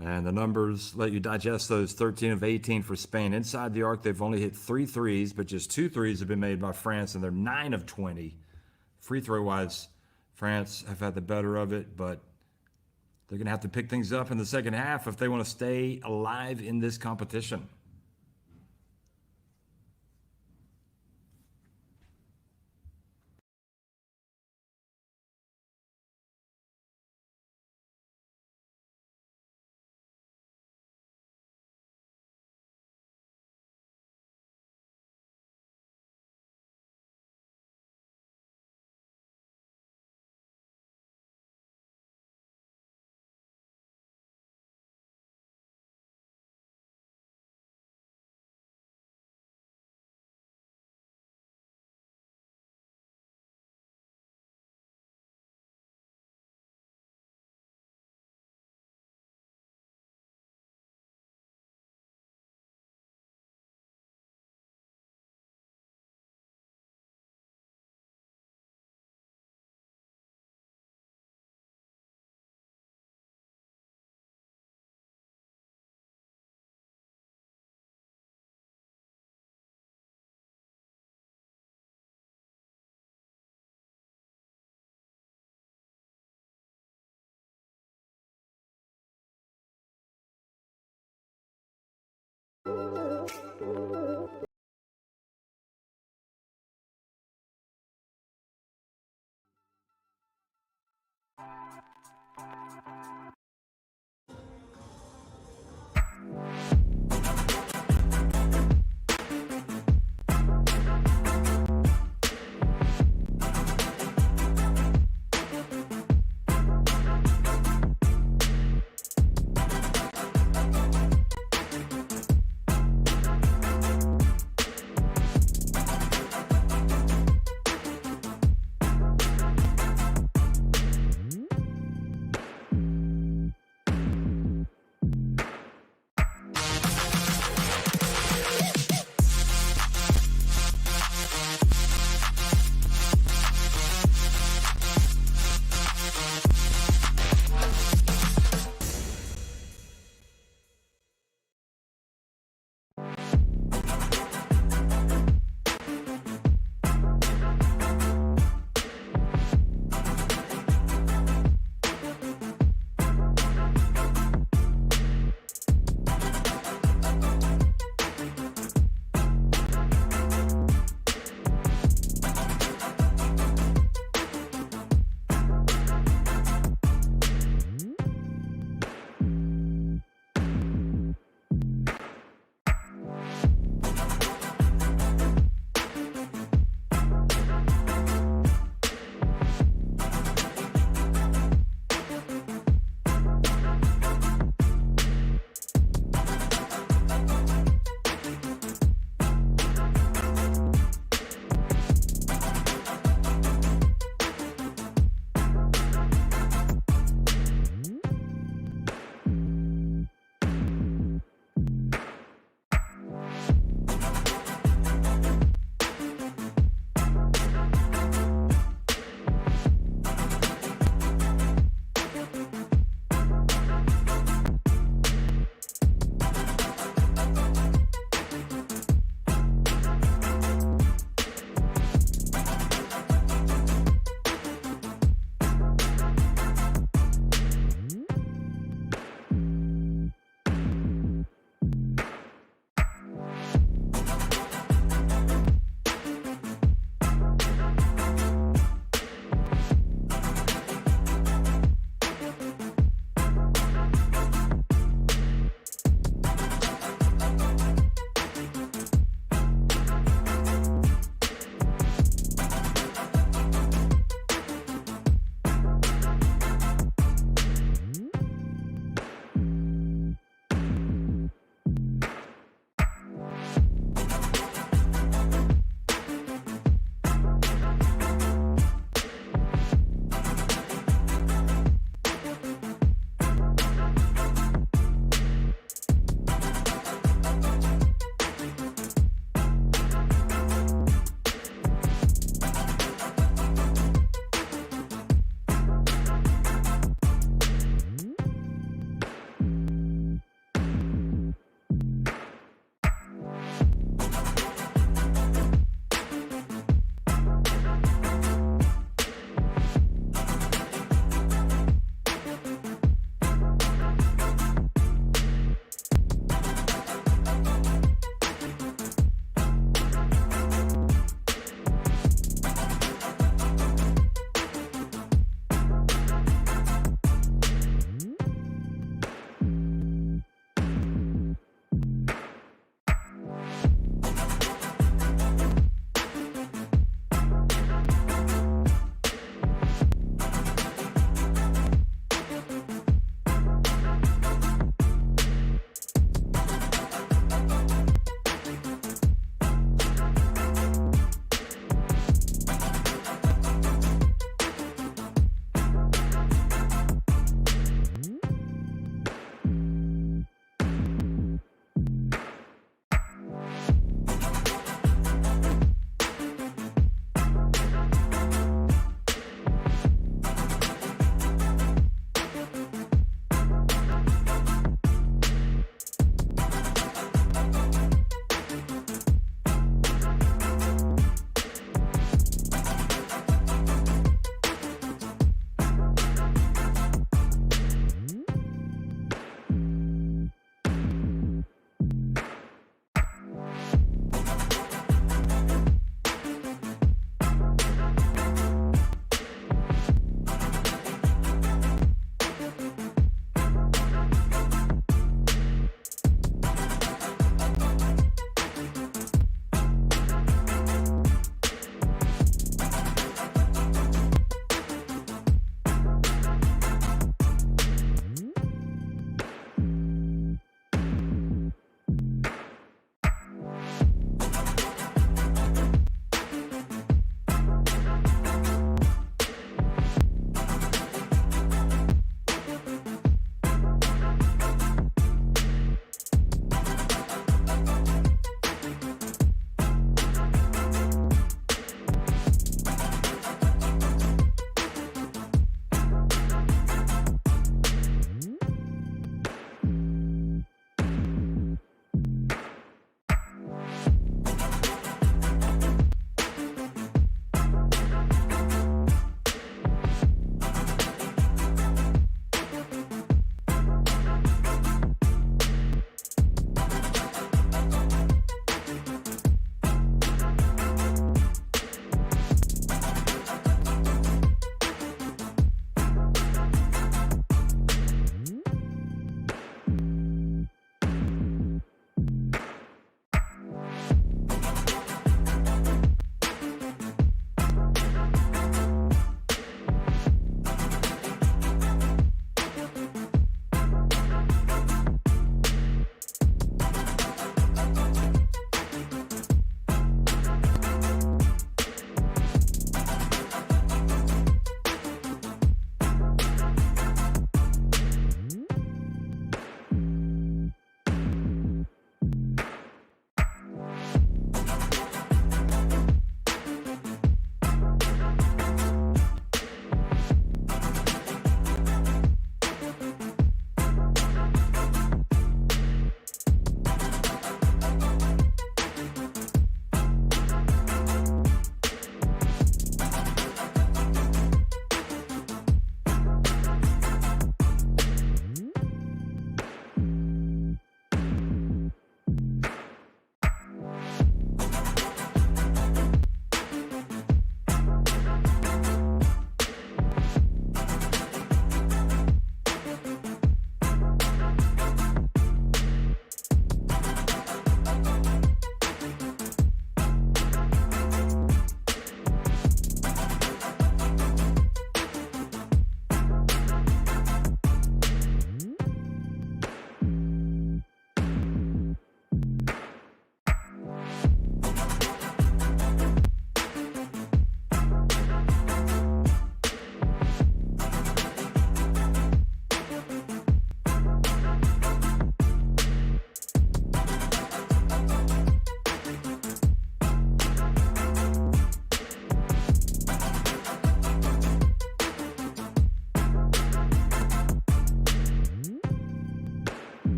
And the numbers let you digest those. 13 of 18 for Spain. Inside the arc, they've only hit 3 threes, but just 2 threes have been made by France, and they're 9 of 20. Free throw-wise, France have had the better of it, but they're going to have to pick things up in the second half if they want to stay alive in this competition.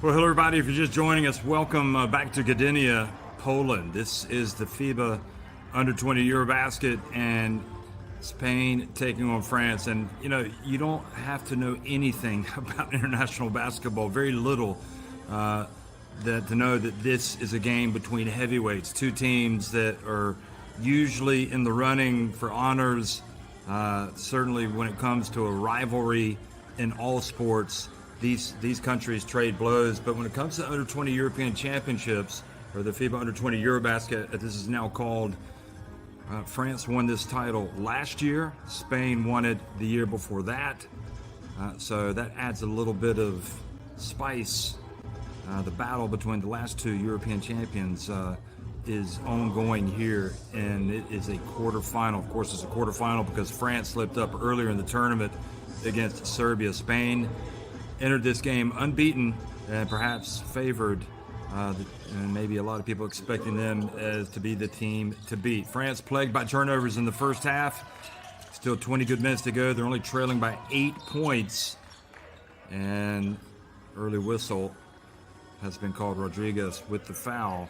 Well, hello, everybody. If you're just joining us, welcome back to Gdynia, Poland. This is the FIBA U20 EuroBasket and Spain taking on France. And, you know, you don't have to know anything about international basketball, very little, to know that this is a game between heavyweights, two teams that are usually in the running for honors, certainly when it comes to a rivalry in all sports. These countries trade blows, but when it comes to under-20 European Championships, or the FIBA under-20 EuroBasket, this is now called, France won this title last year. Spain won it the year before that. So that adds a little bit of spice. The battle between the last two European champions is ongoing here, and it is a quarterfinal. Of course, it's a quarterfinal because France slipped up earlier in the tournament against Serbia. Spain entered this game unbeaten and perhaps favored, and maybe a lot of people expecting them as to be the team to beat. France plagued by turnovers in the first half. Still 20 good minutes to go. They're only trailing by 8 points. And early whistle has been called. Rodriguez with the foul.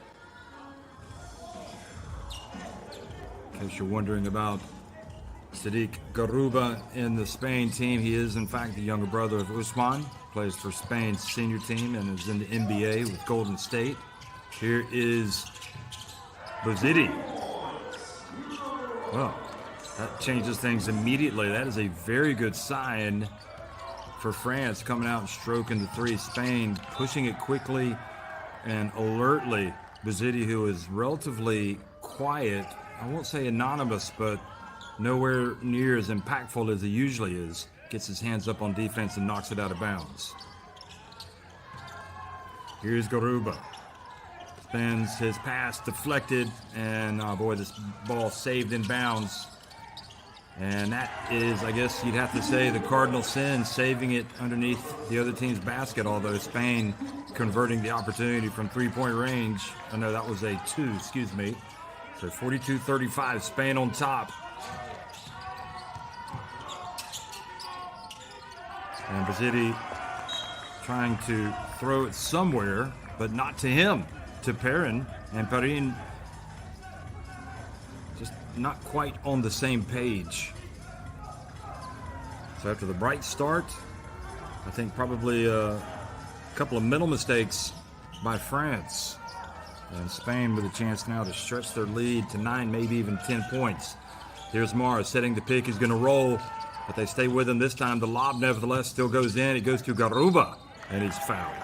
In case you're wondering about Sadiq Garuba in the Spain team, he is in fact the younger brother of Usman. Plays for Spain's senior team and is in the NBA with Golden State. Here is Bozidi. Well, that changes things immediately. That is a very good sign for France, coming out and stroking the three. Spain pushing it quickly and alertly. Bozidi, who is relatively quiet, I won't say anonymous, but nowhere near as impactful as he usually is, gets his hands up on defense and knocks it out of bounds. Here's Garuba. Spins his pass, deflected, and oh boy, this ball saved in bounds. And that is, I guess you'd have to say, the cardinal sin, saving it underneath the other team's basket, although Spain converting the opportunity from three-point range. Oh no, that was a two, excuse me. So 42-35, Spain on top. And Bozidi trying to throw it somewhere, but not to him, to Perrin. And Perrin just not quite on the same page. So after the bright start, I think probably a couple of mental mistakes by France. And Spain with a chance now to stretch their lead to 9, maybe even 10 points. Here's Mara setting the pick. He's going to roll. But they stay with him this time. The lob, nevertheless, still goes in. It goes to Garuba, and he's fouled.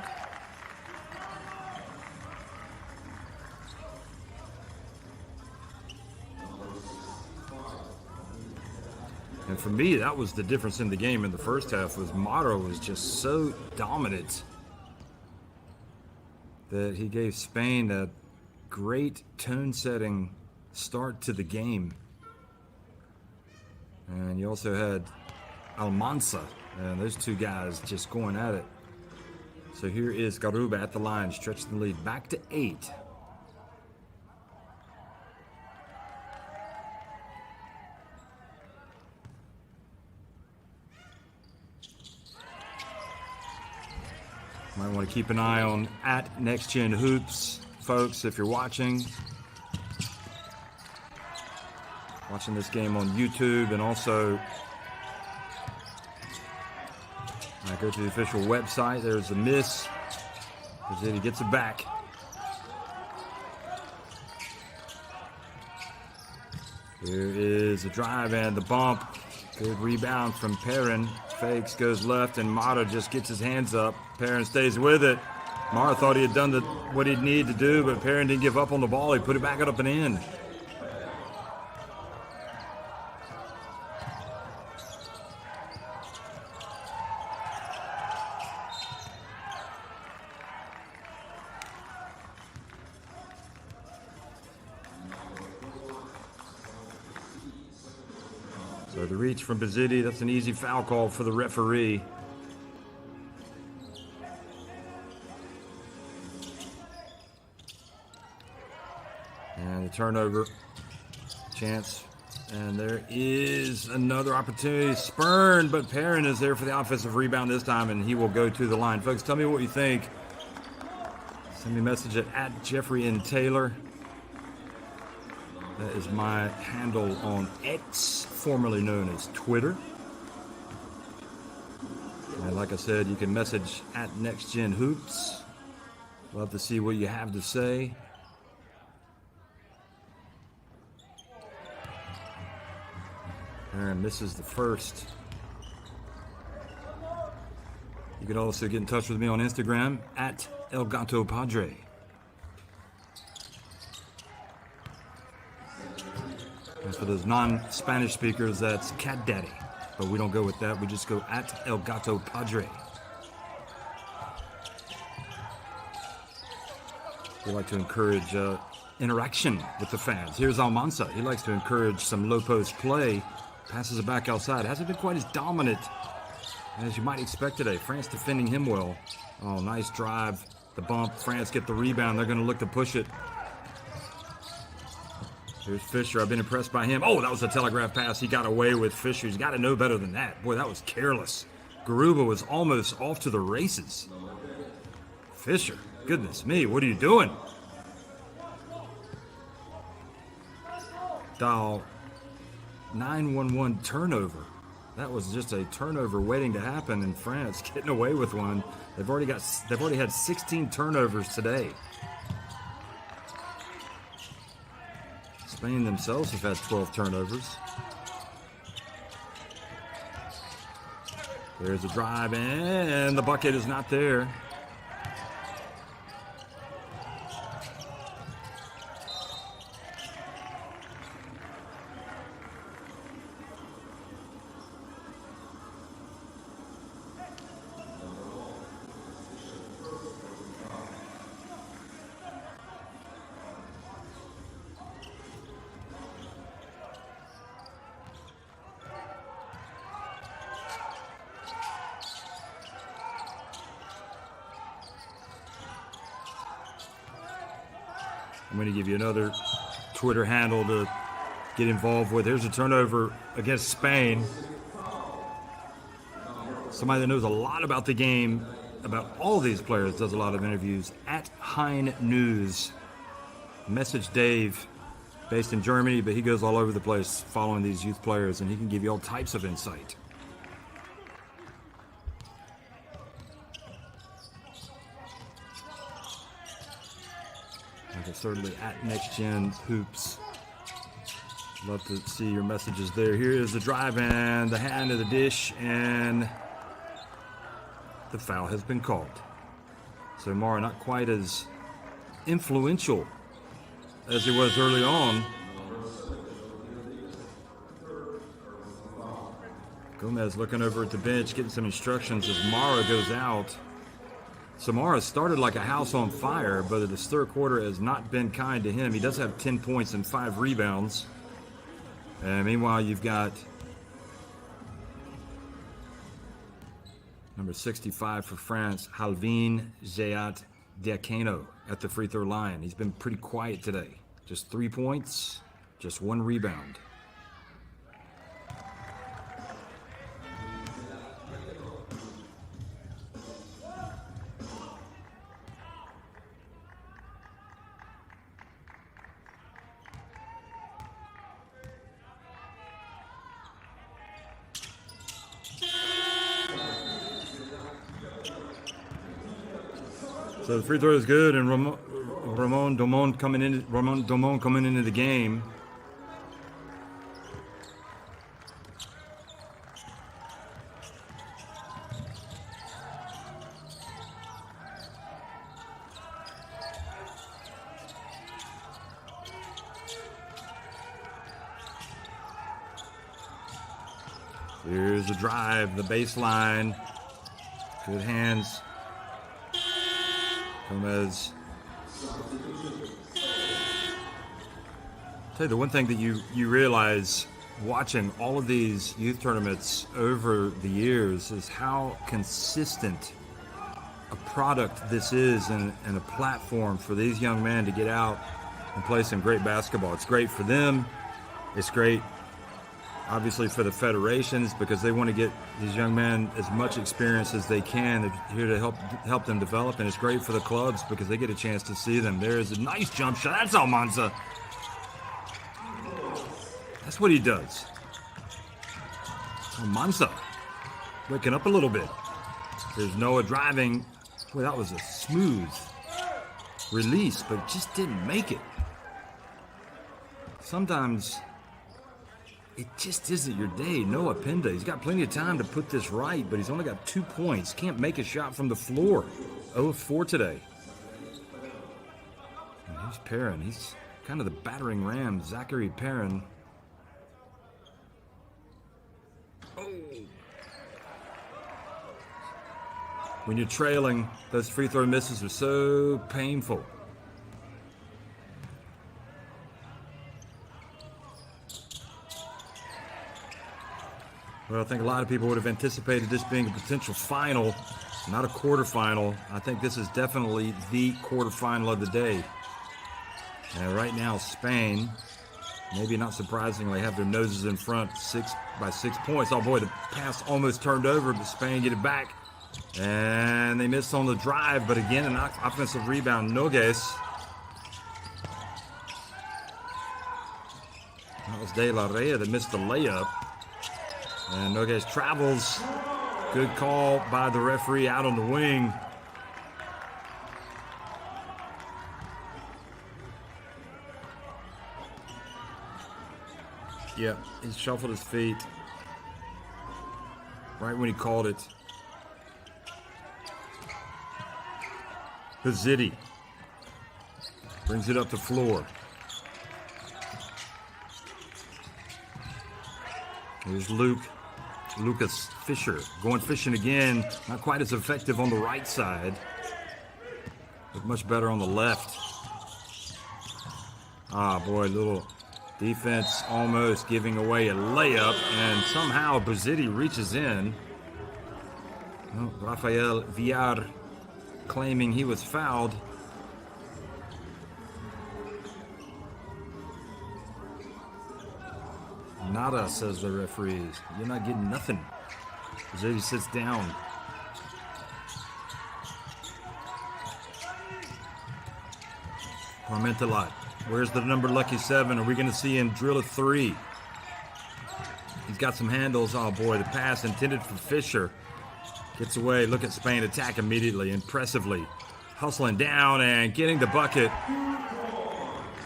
And for me, that was the difference in the game in the first half. Was Mara was just so dominant that he gave Spain a great tone-setting start to the game. And you also had Almansa, and those two guys just going at it. So here is Garuba at the line, stretching the lead back to 8. Might want to keep an eye on at Next Gen Hoops, folks, if you're watching this game on YouTube, and also go to the official website. There's a miss. He gets it back. Here is a drive and the bump. Good rebound from Perrin. Fakes, goes left, and Mara just gets his hands up. Perrin stays with it. Mara thought he had done what he'd need to do, but Perrin didn't give up on the ball. He put it back up and in. So the reach from Bozidi, that's an easy foul call for the referee. And the turnover chance. And there is another opportunity. Spurned, but Perrin is there for the offensive rebound this time, and he will go to the line. Folks, tell me what you think Send me a message at Jeffrey N. Taylor. That is my handle on X, formerly known as Twitter. And like I said, you can message at NextGen Hoops. Love to see what you have to say. Aaron misses the first. You can also get in touch with me on Instagram at El Gato Padre. As for those non-Spanish speakers, that's Cat Daddy. But we don't go with that. We just go at El Gato Padre. We like to encourage interaction with the fans. Here's Almanza. He likes to encourage some low post play. Passes it back outside. Hasn't been quite as dominant as you might expect today. France defending him well. Oh, nice drive. The bump. France get the rebound. They're going to look to push it. Here's Fisher. I've been impressed by him. Oh, that was a telegraph pass. He got away with Fisher. He's got to know better than that. Boy, that was careless. Garuba was almost off to the races. Fisher, goodness me, what are you doing? Dial 911 turnover. That was just a turnover waiting to happen in France, getting away with one. They've already had 16 turnovers today. Spain themselves have had 12 turnovers. There's a drive, and the bucket is not there. I'm going to give you another Twitter handle to get involved with. Here's a turnover against Spain. Somebody that knows a lot about the game, about all these players, does a lot of interviews, at Hein News. Message Dave, based in Germany, but he goes all over the place following these youth players, and he can give you all types of insight. Certainly at NextGen Hoops. Love to see your messages there. Here is the drive and the hand of the dish, and the foul has been called. So Mara not quite as influential as he was early on. Gomez looking over at the bench, getting some instructions as Mara goes out. Samara started like a house on fire, but this third quarter has not been kind to him. He does have 10 points and 5 rebounds. And meanwhile, you've got number 65 for France, Halvin Zayat Diakeno at the free throw line. He's been pretty quiet today. Just 3 points, just 1 rebound. So the free throw is good, and Ramon Domon coming into the game. Here's the drive, the baseline. Good hands. Gomez. Tell you the one thing that you realize watching all of these youth tournaments over the years is how consistent a product this is, and a platform for these young men to get out and play some great basketball. It's great for them. It's great obviously for the federations, because they want to get these young men as much experience as they can. They're here to help them develop, and it's great for the clubs because they get a chance to see them. There's a nice jump shot. That's Almanza. That's what he does. Almanza waking up a little bit. There's Noah driving. Boy, that was a smooth release, but it just didn't make it. Sometimes it just isn't your day. Noah Pinda, he's got plenty of time to put this right, but he's only got 2 points. Can't make a shot from the floor. 0 of 4 today. And here's Perrin. He's kind of the battering ram, Zachary Perrin. Oh. When you're trailing, those free throw misses are so painful. Well, I think a lot of people would have anticipated this being a potential final, not a quarterfinal. I think this is definitely the quarterfinal of the day. And right now, Spain, maybe not surprisingly, have their noses in front by 6 points. Oh boy, the pass almost turned over, but Spain get it back. And they missed on the drive, but again, an offensive rebound. Nogues. That was De La Rea that missed the layup. And Nogues travels. Good call by the referee out on the wing. Yeah, he shuffled his feet right when he called it. Pizzitti brings it up the floor. Here's Lucas Fisher going fishing again. Not quite as effective on the right side, but much better on the left. Ah, boy, little defense almost giving away a layup, and somehow Pizzitti reaches in. Oh, Rafael Villar claiming he was fouled. Nada, says the referees. You're not getting nothing. Pizzitti sits down. Parmentalot. Where's the number lucky 7? Are we going to see him drill a 3? He's got some handles. Oh boy, the pass intended for Fisher. Gets away. Look at Spain attack immediately, impressively. Hustling down and getting the bucket.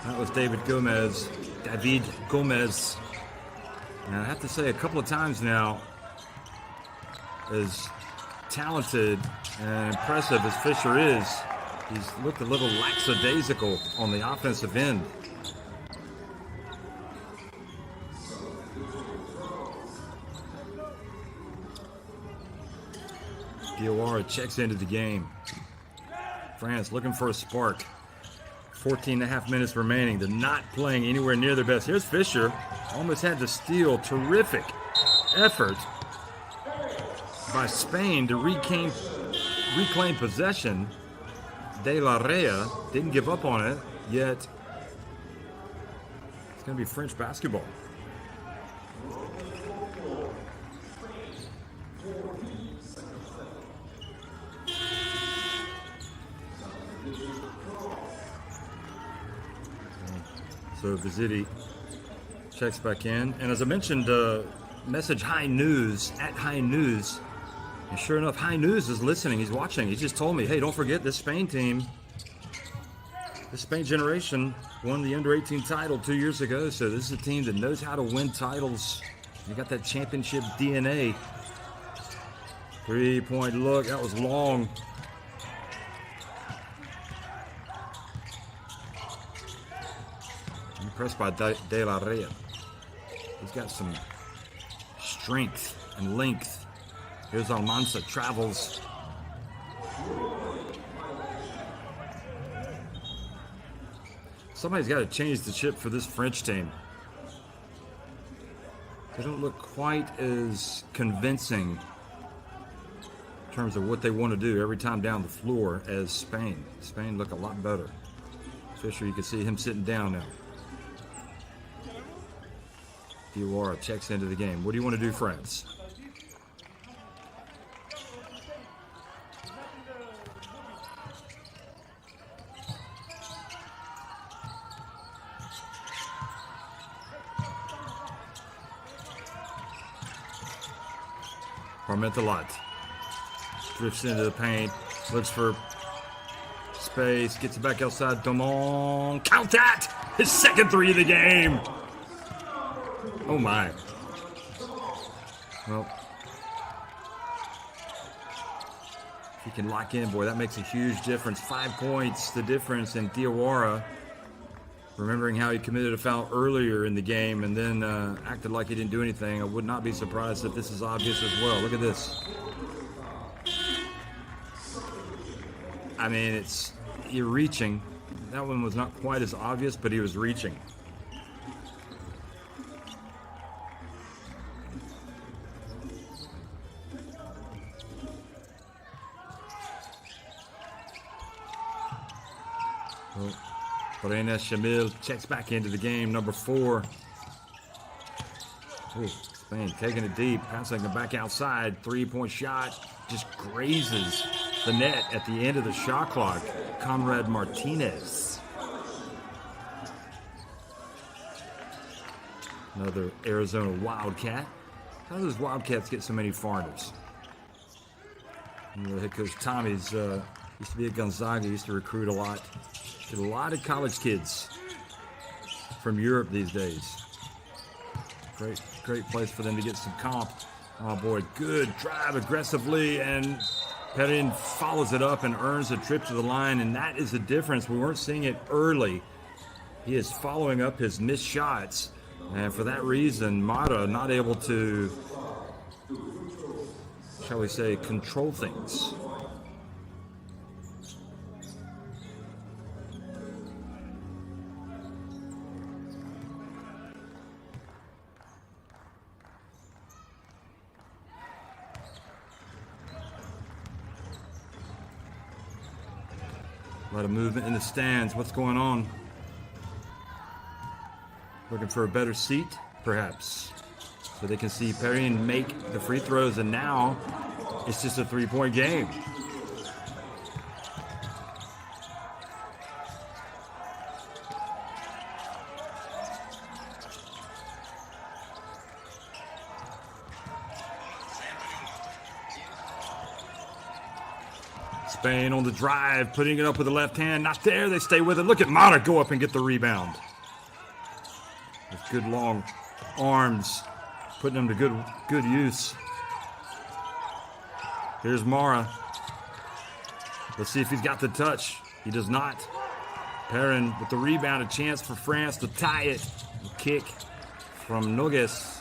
That was David Gomez. And I have to say, a couple of times now, as talented and impressive as Fisher is, he's looked a little lackadaisical on the offensive end. Diawara checks into the game. France looking for a spark. 14 and a half minutes remaining. They're not playing anywhere near their best. Here's Fisher. Almost had to steal. Terrific effort by Spain to reclaim possession. De La Rea didn't give up on it, yet it's going to be French basketball. So Pizzitti checks back in. And as I mentioned, message High News, at High News. And sure enough, High News is listening. He's watching. He just told me, hey, don't forget this Spain team. This Spain generation won the under-18 title 2 years ago. So this is a team that knows how to win titles. They got that championship DNA. 3-point look. That was long. Impressed by De La Rea. He's got some strength and length. Here's Almanza, travels. Somebody's got to change the chip for this French team. They don't look quite as convincing in terms of what they want to do every time down the floor as Spain. Spain look a lot better. Fisher, you can see him sitting down now. Diawara checks into the game. What do you want to do, France? Parmentalot drifts into the paint, looks for space, gets it back outside. Domon, count that! His second three of the game. Oh my. Well, if he can lock in, boy, that makes a huge difference. 5 points, the difference. And Diawara, remembering how he committed a foul earlier in the game and then acted like he didn't do anything, I would not be surprised if this is obvious as well. Look at this. I mean, you're reaching. That one was not quite as obvious, but he was reaching. Reina Shamil checks back into the game, number 4. Ooh, Spain taking it deep, passing it back outside. 3-point shot just grazes the net at the end of the shot clock. Conrad Martinez. Another Arizona Wildcat. How do those Wildcats get so many foreigners? Head coach Tommy's used to be at Gonzaga, used to recruit a lot. Get a lot of college kids from Europe these days. Great place for them to get some comp. Oh boy, good drive aggressively, and Perrin follows it up and earns a trip to the line, and that is the difference. We weren't seeing it early. He is following up his missed shots, and for that reason, Mata not able to, shall we say, control things. A lot of movement in the stands. What's going on? Looking for a better seat, perhaps, so they can see Perrin make the free throws, and now it's just a 3-point game. Spain on the drive, putting it up with the left hand. Not there, they stay with it. Look at Mata go up and get the rebound. With good long arms, putting them to good use. Here's Mara. Let's see if he's got the touch. He does not. Perrin with the rebound, a chance for France to tie it. Kick from Nogues.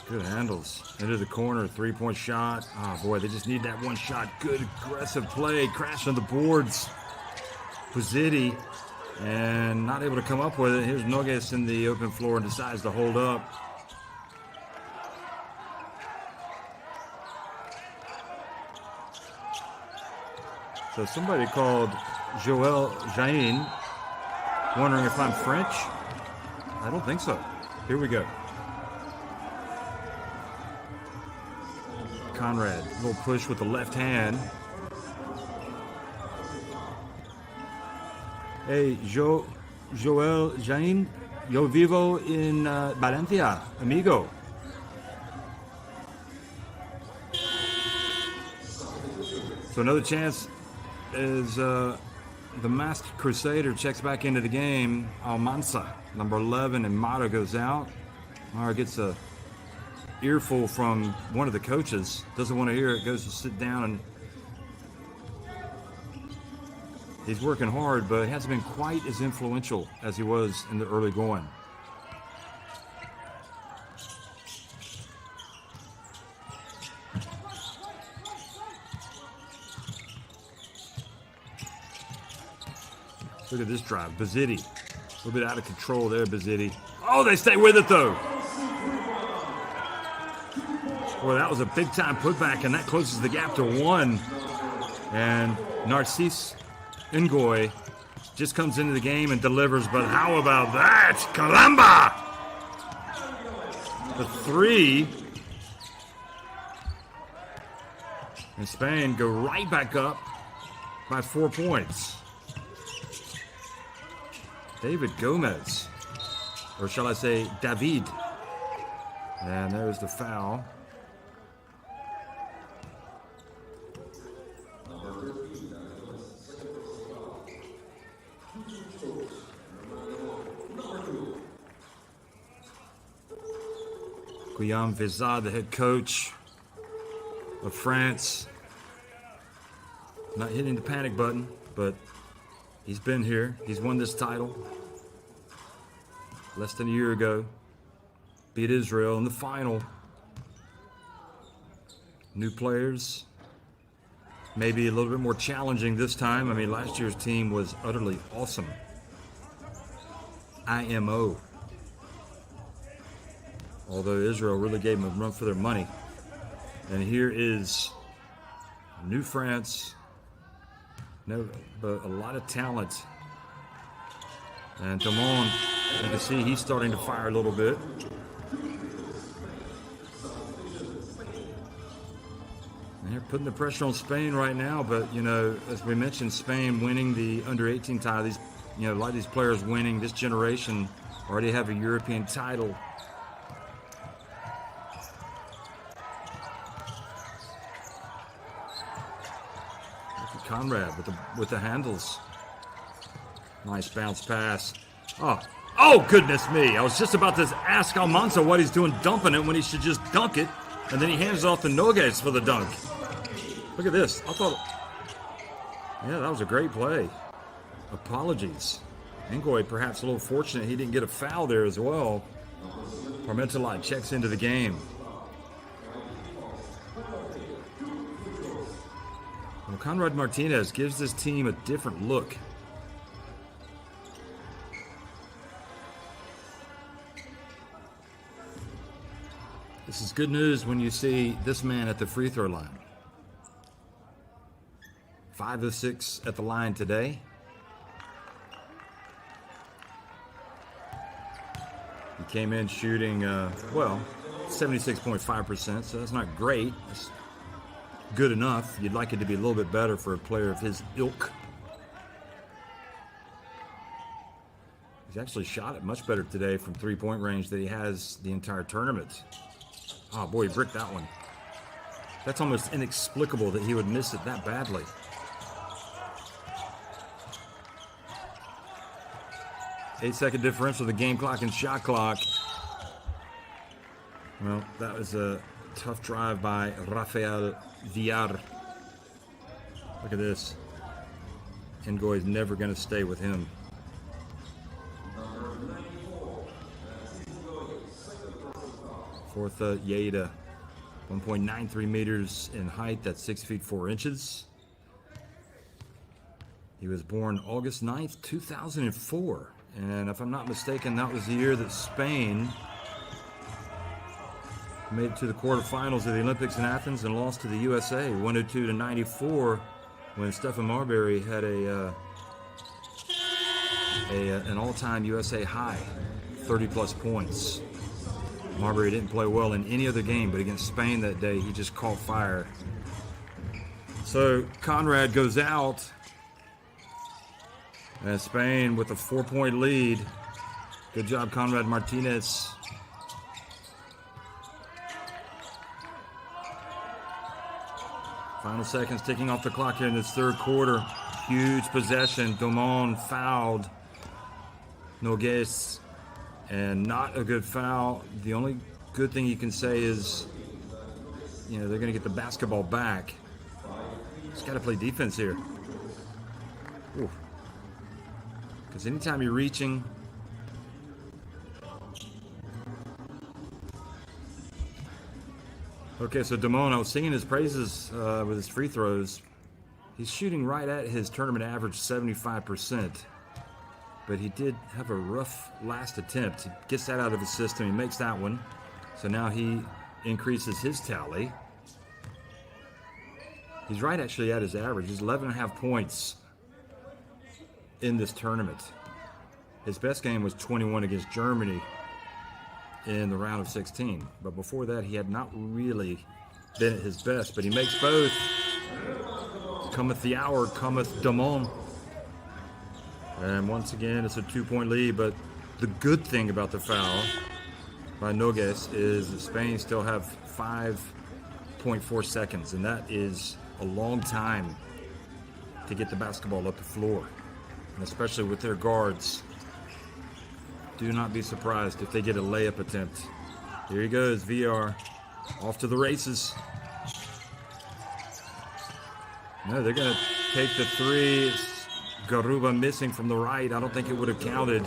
Good handles. Into the corner, 3-point shot. Oh boy, they just need that one shot. Good aggressive play, crash on the boards. Puzzitti, and not able to come up with it. Here's Nogues in the open floor and decides to hold up. So somebody called Joël Jain, wondering if I'm French. I don't think so. Here we go. Conrad, a little push with the left hand. Hey, Joël Jain, yo vivo in Valencia, amigo. So another chance is the Masked Crusader checks back into the game. Almanza, number 11, and Mata goes out. Mara gets a earful from one of the coaches, doesn't want to hear it, goes to sit down, and He's working hard, but he hasn't been quite as influential as he was in the early going. Look at this drive. Bazzitti. A little bit out of control there, Bazzitti. Oh, they stay with it, though. Boy, that was a big-time putback, and that closes the gap to 1. And Narcisse Ngoy just comes into the game and delivers, but how about that? Caramba! The 3. And Spain go right back up by 4 points. David Gomez, or shall I say David. And there's the foul. Guillaume Vezat, the head coach of France, not hitting the panic button, but he's been here. He's won this title less than a year ago. Beat Israel in the final. New players. Maybe a little bit more challenging this time. I mean, last year's team was utterly awesome. IMO. Although Israel really gave them a run for their money. And here is New France. No, but a lot of talent. And Damon, you can see he's starting to fire a little bit. And they're putting the pressure on Spain right now, but you know, as we mentioned, Spain winning the under-18 title. These, you know, a lot of these players winning this generation already have a European title. Conrad with the handles. Nice bounce pass. Oh goodness me. I was just about to ask Almanza what he's doing dumping it when he should just dunk it. And then he hands it off to Nogues for the dunk. Look at this. Yeah, that was a great play. Apologies. Ngoy perhaps a little fortunate he didn't get a foul there as well. Parmentalai checks into the game. Well, Conrad Martinez gives this team a different look. This is good news when you see this man at the free throw line. 5 of 6 at the line today. He came in shooting, 76.5%, so that's not great. It's good enough. You'd like it to be a little bit better for a player of his ilk. He's actually shot it much better today from three-point range than he has the entire tournament. Oh boy, he bricked that one. That's almost inexplicable that he would miss it that badly. Eight-second differential, the game clock and shot clock. Well, that was a tough drive by Rafael Villar. Look at this. Ngoy is never going to stay with him. Fourth, Yeda, 1.93 meters in height. That's 6 feet 4 inches. He was born August 9th, 2004. And if I'm not mistaken, that was the year that Spain made it to the quarterfinals of the Olympics in Athens and lost to the USA, 102-94, when Stephen Marbury had an all-time USA high, 30-plus points. Marbury didn't play well in any other game, but against Spain that day, he just caught fire. So Conrad goes out, and Spain with a 4-point lead. Good job, Conrad Martinez. Final seconds ticking off the clock here in this third quarter. Huge possession. Domon fouled Nogues, and not a good foul. The only good thing you can say is, you know, they're going to get the basketball back. Just got to play defense here. Because anytime you're reaching, okay, so Damone, I was singing his praises with his free throws. He's shooting right at his tournament average, 75%. But he did have a rough last attempt. He gets that out of his system. He makes that one. So now he increases his tally. He's right actually at his average. He's 11.5 points in this tournament. His best game was 21 against Germany in the round of 16. But before that, he had not really been at his best. But he makes both. Cometh the hour, cometh Damon. And once again, it's a 2-point lead. But the good thing about the foul by Nogues is that Spain still have 5.4 seconds. And that is a long time to get the basketball up the floor. And especially with their guards. Do not be surprised if they get a layup attempt. Here he goes, VR. Off to the races. No, they're going to take the three. Garuba missing from the right. I don't think it would have counted.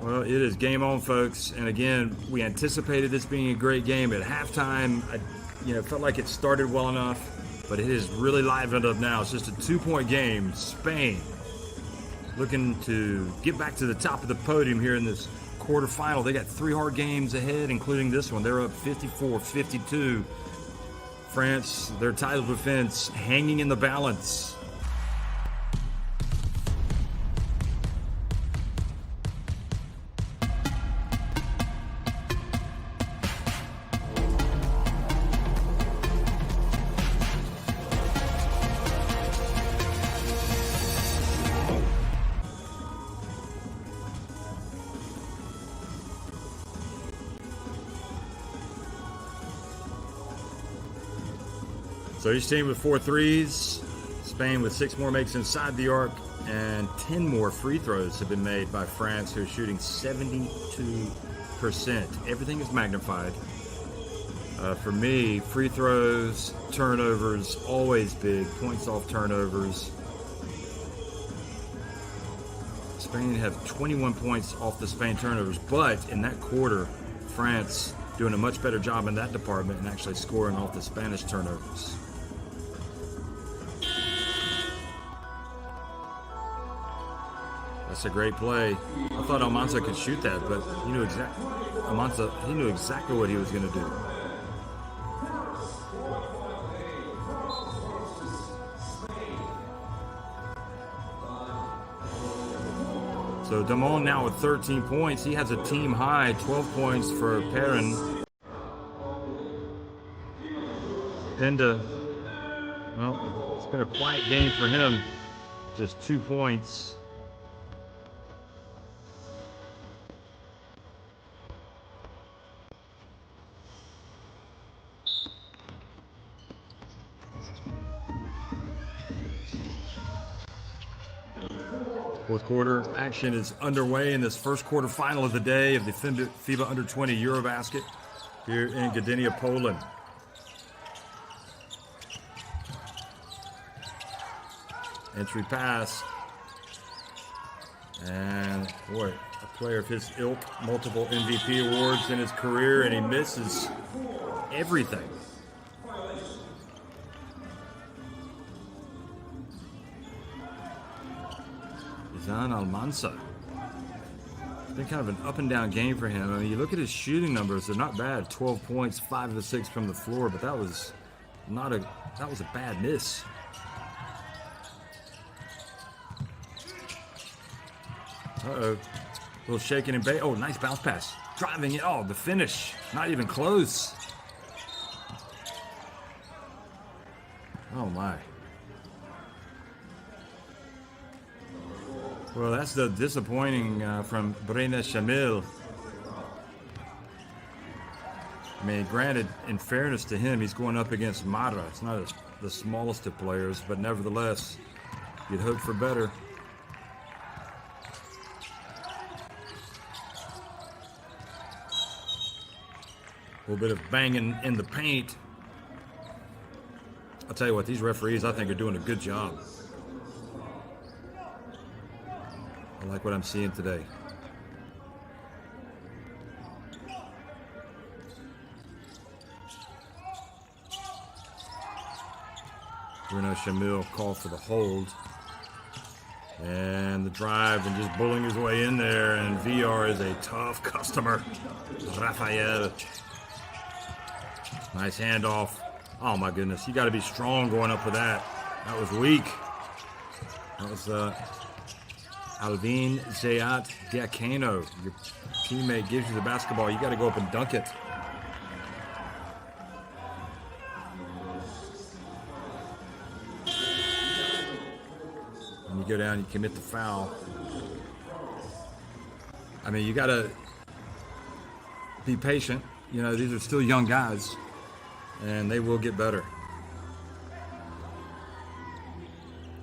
Well, it is game on, folks. And again, we anticipated this being a great game at halftime. I felt like it started well enough, but it is really livened up now. It's just a 2-point game. Spain looking to get back to the top of the podium here in this quarterfinal. They got 3 hard games ahead, including this one. They're up 54-52. France, their title defense hanging in the balance. So each team with 4 threes, Spain with 6 more makes inside the arc, and 10 more free throws have been made by France, who's shooting 72%. Everything is magnified. For me, free throws, turnovers, always big, points off turnovers. Spain have 21 points off the Spain turnovers, but in that quarter, France doing a much better job in that department and actually scoring off the Spanish turnovers. That's a great play. I thought Almanza could shoot that, but he knew exactly what he was going to do. So Damon now with 13 points. He has a team high, 12 points for Perrin. Penda, well, it's been a quiet game for him. Just 2 points. Fourth quarter action is underway in this first quarter final of the day of the FIBA U20 EuroBasket here in Gdynia, Poland. Entry pass. And boy, a player of his ilk, multiple MVP awards in his career, and he misses everything. Zan Almanza. It's been kind of an up and down game for him. I mean, you look at his shooting numbers; they're not bad. 12 points, 5 of the 6 from the floor, but that was a bad miss. Uh-oh, a little shaking and bait. Oh, nice bounce pass, driving it. Oh, the finish, not even close. Oh my. Well, that's the disappointing from Brena Shamil. I mean, granted, in fairness to him, he's going up against Mara. It's not the smallest of players, but nevertheless, you'd hope for better. A little bit of banging in the paint. I'll tell you what, these referees, I think, are doing a good job. I like what I'm seeing today. Bruno Shamil called for the hold. And the drive and just bullying his way in there. And VR is a tough customer. Rafael. Nice handoff. Oh my goodness. You got to be strong going up for that. That was weak. That was Alvin Zayat Diakano. Your teammate gives you the basketball. You got to go up and dunk it. And you go down, you commit the foul. I mean, you got to be patient. You know, these are still young guys, and they will get better.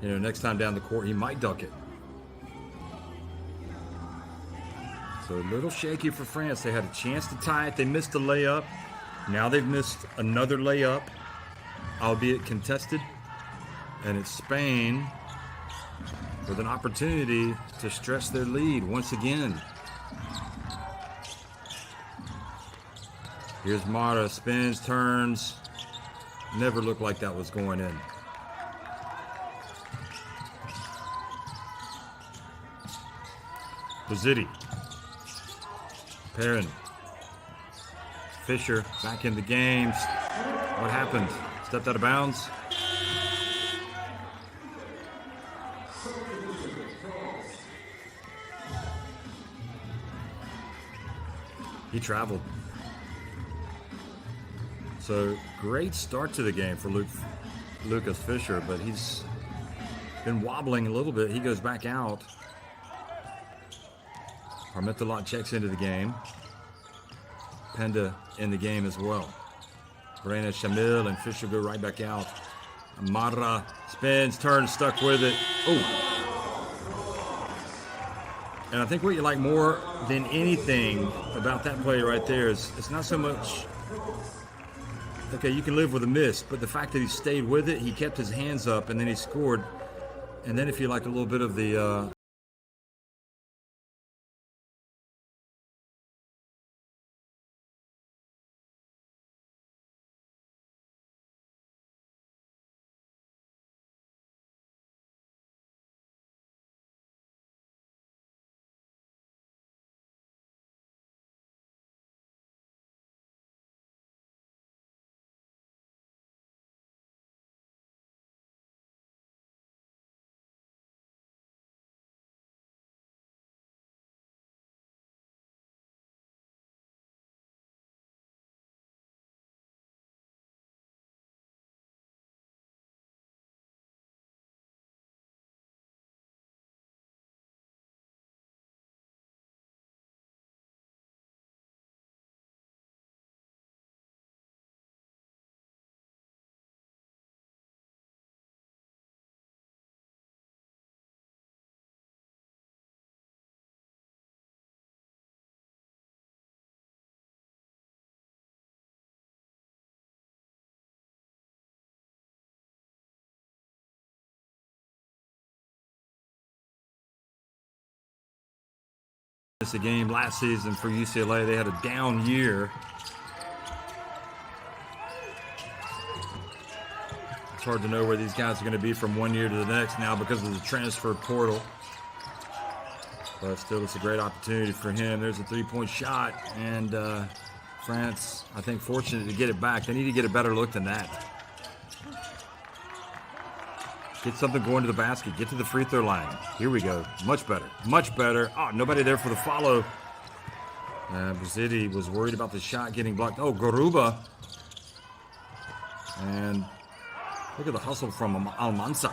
You know, next time down the court, he might dunk it. So a little shaky for France. They had a chance to tie it. They missed a layup. Now they've missed another layup, albeit contested. And it's Spain with an opportunity to stretch their lead once again. Here's Mara, spins, turns. Never looked like that was going in. Bazzitti. Perrin. Fisher back in the game. What happened? Stepped out of bounds. He traveled. So great start to the game for Lucas Fisher, but he's been wobbling a little bit. He goes back out. Armentalot checks into the game. Penda in the game as well. Brena Shamil and Fisher go right back out. Amara spins, turns, stuck with it. Oh. And I think what you like more than anything about that play right there is it's not so much, okay, you can live with a miss, but the fact that he stayed with it, he kept his hands up, and then he scored. And then if you like a little bit of the a game last season for UCLA. They had a down year. It's hard to know where these guys are going to be from one year to the next now because of the transfer portal. But still, it's a great opportunity for him. There's a three-point shot, and France, I think, fortunate to get it back. They need to get a better look than that. Get something going to the basket. Get to the free throw line. Here we go. Much better. Much better. Oh, nobody there for the follow. Bazzitti was worried about the shot getting blocked. Oh, Garuba. And look at the hustle from Almanza.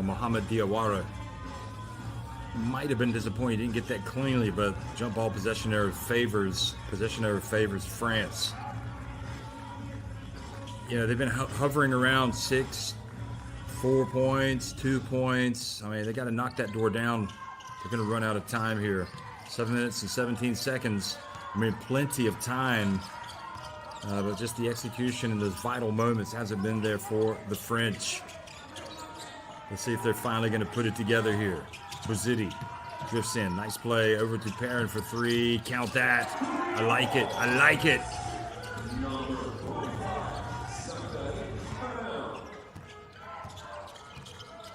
Mohamed Diawara might have been disappointed he didn't get that cleanly, but jump ball possession error favors France. You know, they've been hovering around 6, 4 points, 2 points. I mean, they got to knock that door down. They're going to run out of time here. 7 minutes and 17 seconds. I mean, plenty of time. But just the execution in those vital moments hasn't been there for the French. Let's see if they're finally going to put it together here. Bozidi drifts in. Nice play. Over to Perrin for 3. Count that. I like it. I like it.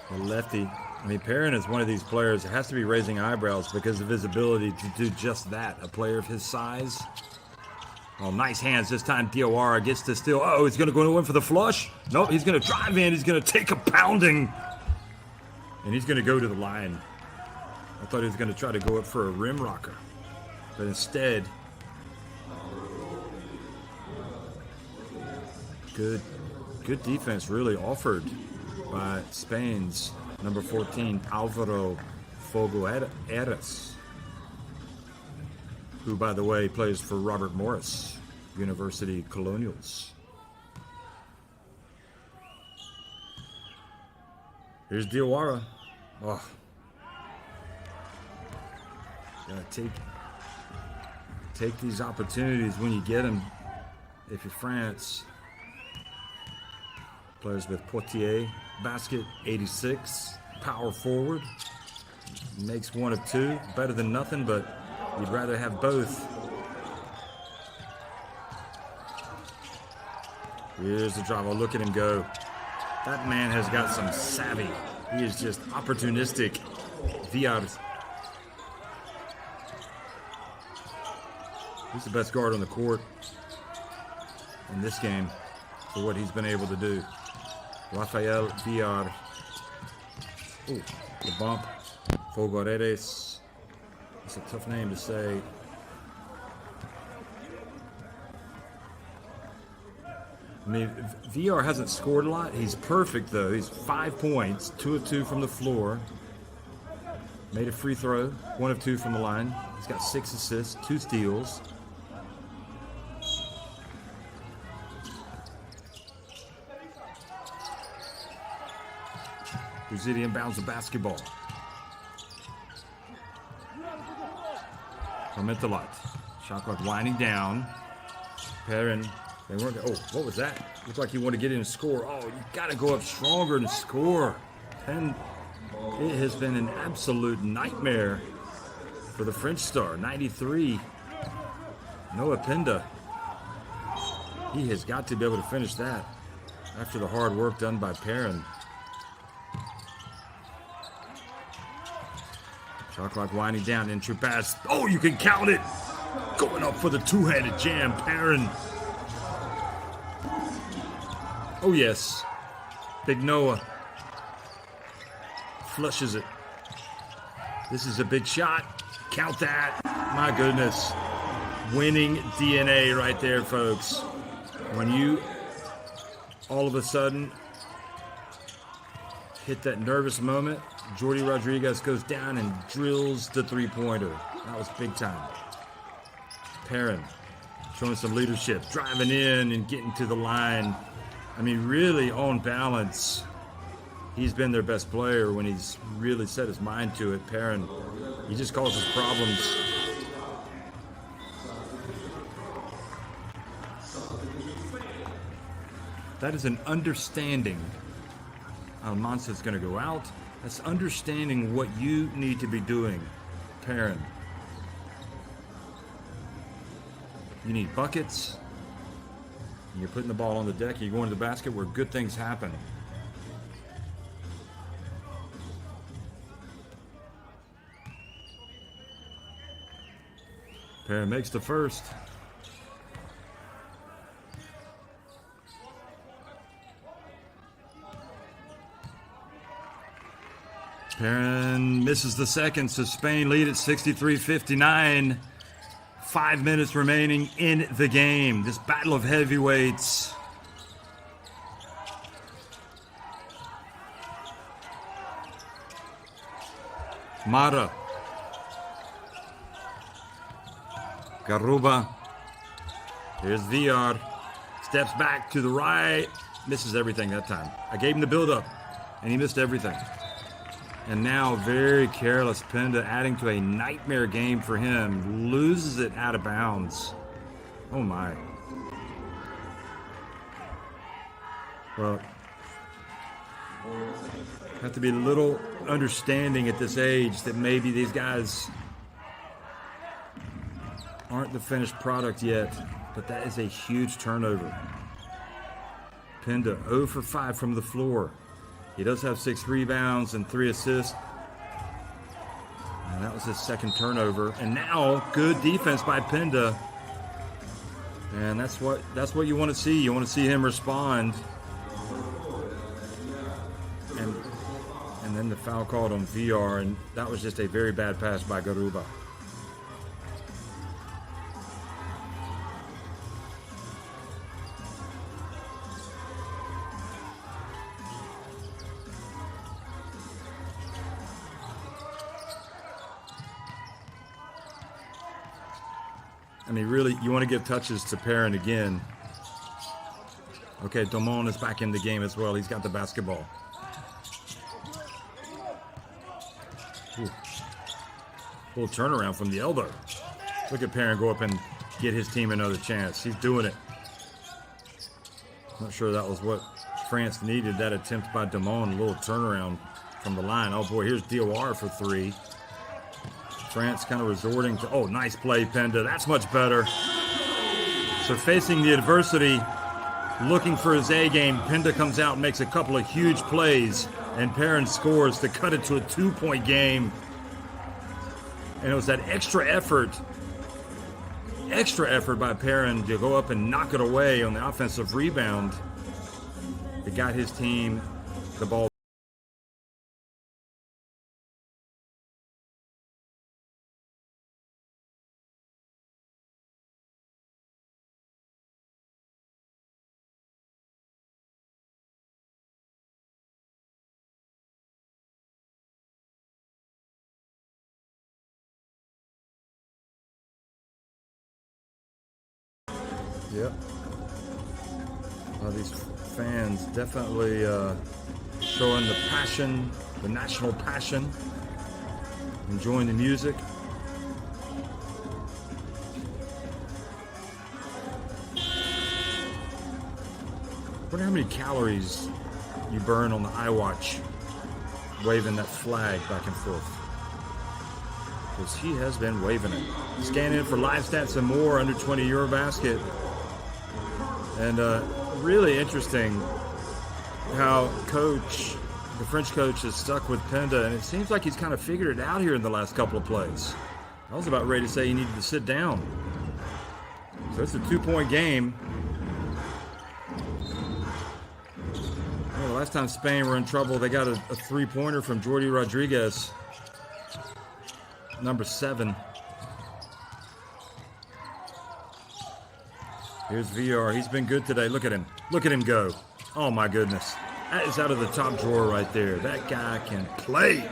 The lefty. I mean, Perrin is one of these players that has to be raising eyebrows because of his ability to do just that. A player of his size. Oh, nice hands this time. Diawara gets to steal. Oh, he's going to go in for the flush. Nope, he's going to drive in. He's going to take a pounding. And he's going to go to the line. I thought he was going to try to go up for a rim rocker. But instead, good defense really offered by Spain's number 14, Alvaro Fogueras, who, by the way, plays for Robert Morris University Colonials. Here's Diawara. Oh. Gotta take these opportunities when you get them. If you're France. Players with Poitiers basket, 86. Power forward. Makes 1 of 2. Better than nothing, but you'd rather have both. Here's the drive. Oh, look at him go. That man has got some savvy. He is just opportunistic. Villar. He's the best guard on the court in this game for what he's been able to do. Rafael Villar. Ooh, the bump. Fogueras. It's a tough name to say. I mean, VR hasn't scored a lot. He's perfect, though. He's 5 points, 2 of 2 from the floor. Made a free throw, 1 of 2 from the line. He's got 6 assists, 2 steals. Brazilian inbounds the basketball. Clementelat. Shot clock winding down. Perrin. They weren't. Oh, what was that? Looked like he wanted to get in and score. Oh, you got to go up stronger and score. And it has been an absolute nightmare for the French star. 93. Noah Penda. He has got to be able to finish that after the hard work done by Perrin. Shot clock winding down. Entry pass. Oh, you can count it. Going up for the two-handed jam. Perrin. Oh, yes. Big Noah. Flushes it. This is a big shot. Count that. My goodness. Winning DNA right there, folks. When you all of a sudden hit that nervous moment, Jordi Rodriguez goes down and drills the three-pointer. That was big time. Perrin showing some leadership, driving in and getting to the line. I mean, really on balance, he's been their best player when he's really set his mind to it. Perrin, he just causes problems. That is an understanding. Almanza's going to go out. That's understanding what you need to be doing, Perrin. You need buckets. You're putting the ball on the deck. You're going to the basket where good things happen. Perrin makes the first. Perrin misses the second, so Spain lead at 63-59. 5 minutes remaining in the game. This battle of heavyweights. Mara. Garuba. Here's VR. Steps back to the right. Misses everything that time. I gave him the build-up, and he missed everything. And now, very careless Pinda, adding to a nightmare game for him. Loses it out of bounds. Oh, my. Well, have to be a little understanding at this age that maybe these guys aren't the finished product yet, but that is a huge turnover. Pinda 0 for 5 from the floor. He does have 6 rebounds and 3 assists. And that was his second turnover. And now, good defense by Pinda. And that's what you want to see. You want to see him respond. And then the foul called on VR, and that was just a very bad pass by Garuba. I mean, really, you want to give touches to Perrin again. Okay, Domon is back in the game as well. He's got the basketball. Ooh. Full turnaround from the elbow. Look at Perrin go up and get his team another chance. He's doing it. Not sure that was what France needed, that attempt by Domon. A little turnaround from the line. Oh boy, here's DOR for 3. France kind of resorting to, oh, nice play, Pinda. That's much better. So facing the adversity, looking for his A game, Pinda comes out and makes a couple of huge plays, and Perrin scores to cut it to a 2-point game. And it was that extra effort by Perrin to go up and knock it away on the offensive rebound that got his team the ball. Yep. These fans definitely showing the passion, the national passion, enjoying the music. I wonder how many calories you burn on the iWatch waving that flag back and forth. Because he has been waving it. Scan in for live stats and more, under 20 EuroBasket. And really interesting how the French coach is stuck with Pinda, and it seems like he's kind of figured it out here in the last couple of plays. I was about ready to say he needed to sit down. So it's a 2-point game. Well, the last time Spain were in trouble, they got a 3-pointer from Jordi Rodriguez, number 7. Here's VR. He's been good today. Look at him. Look at him go. Oh, my goodness. That is out of the top drawer right there. That guy can play.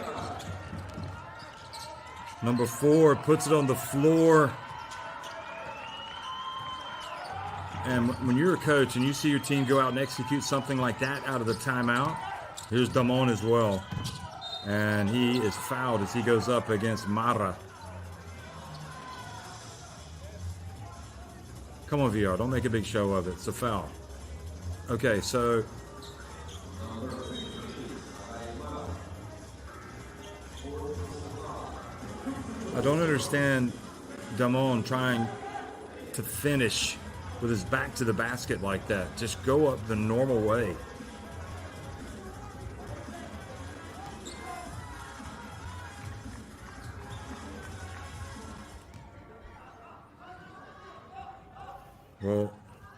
Number 4 puts it on the floor. And when you're a coach and you see your team go out and execute something like that out of the timeout, here's Damon as well. And he is fouled as he goes up against Mara. Come on, VR. Don't make a big show of it. It's a foul. Okay, so I don't understand Damon trying to finish with his back to the basket like that. Just go up the normal way. Well,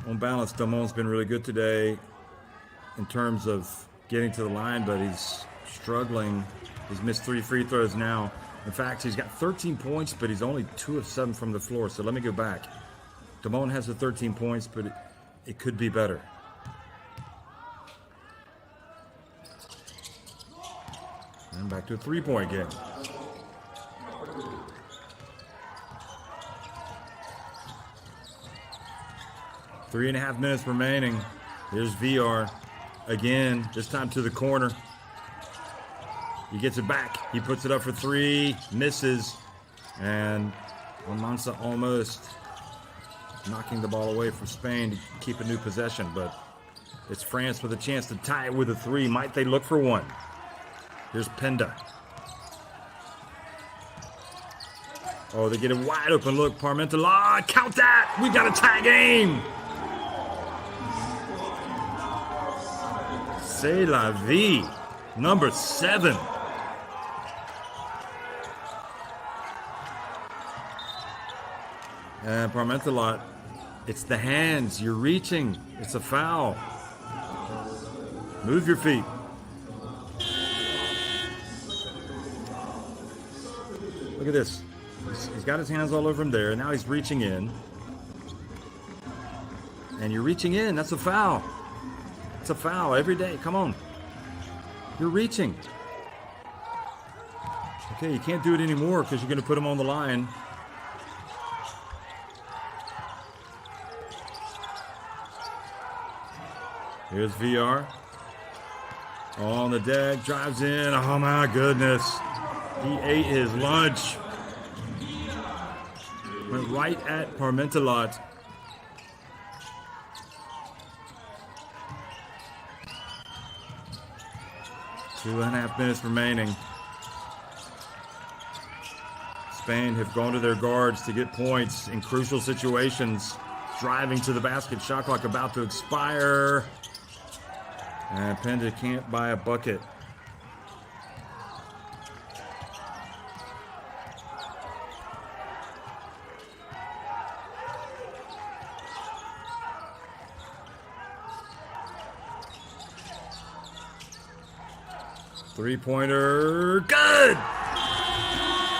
on balance, Damon's been really good today in terms of getting to the line, but he's struggling. He's missed 3 free throws now. In fact, he's got 13 points, but he's only 2 of 7 from the floor. So let me go back. Damon has the 13 points, but it could be better. And back to a 3-point game. 3.5 minutes remaining. Here's VR again, this time to the corner. He gets it back. He puts it up for three, misses, and Almanza almost knocking the ball away from Spain to keep a new possession, but it's France with a chance to tie it with a three. Might they look for one? Here's Penda. Oh, they get a wide open look. Parmentalot, count that! We got a tie game! C'est la vie. Number 7. And Parmentalot, it's the hands. You're reaching. It's a foul. Move your feet. Look at this. He's got his hands all over him there. Now he's reaching in. And you're reaching in. That's a foul. It's a foul every day. Come on. You're reaching. Okay, you can't do it anymore because you're going to put him on the line. Here's VR. On the deck, drives in. Oh my goodness. He ate his lunch. Went right at Parmentalot. Two and a half minutes remaining. Spain have gone to their guards to get points in crucial situations. Driving to the basket, shot clock about to expire. And Penda can't buy a bucket. Three-pointer, good!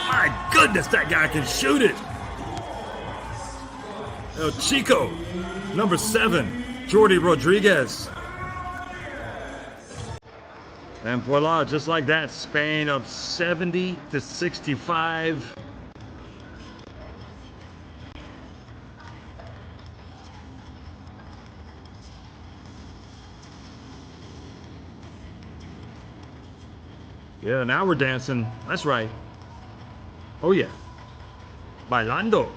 My goodness, that guy can shoot it! El Chico, number 7, Jordi Rodriguez. And voila, just like that, Spain up 70-65. Yeah, now we're dancing. That's right. Oh yeah. Bailando.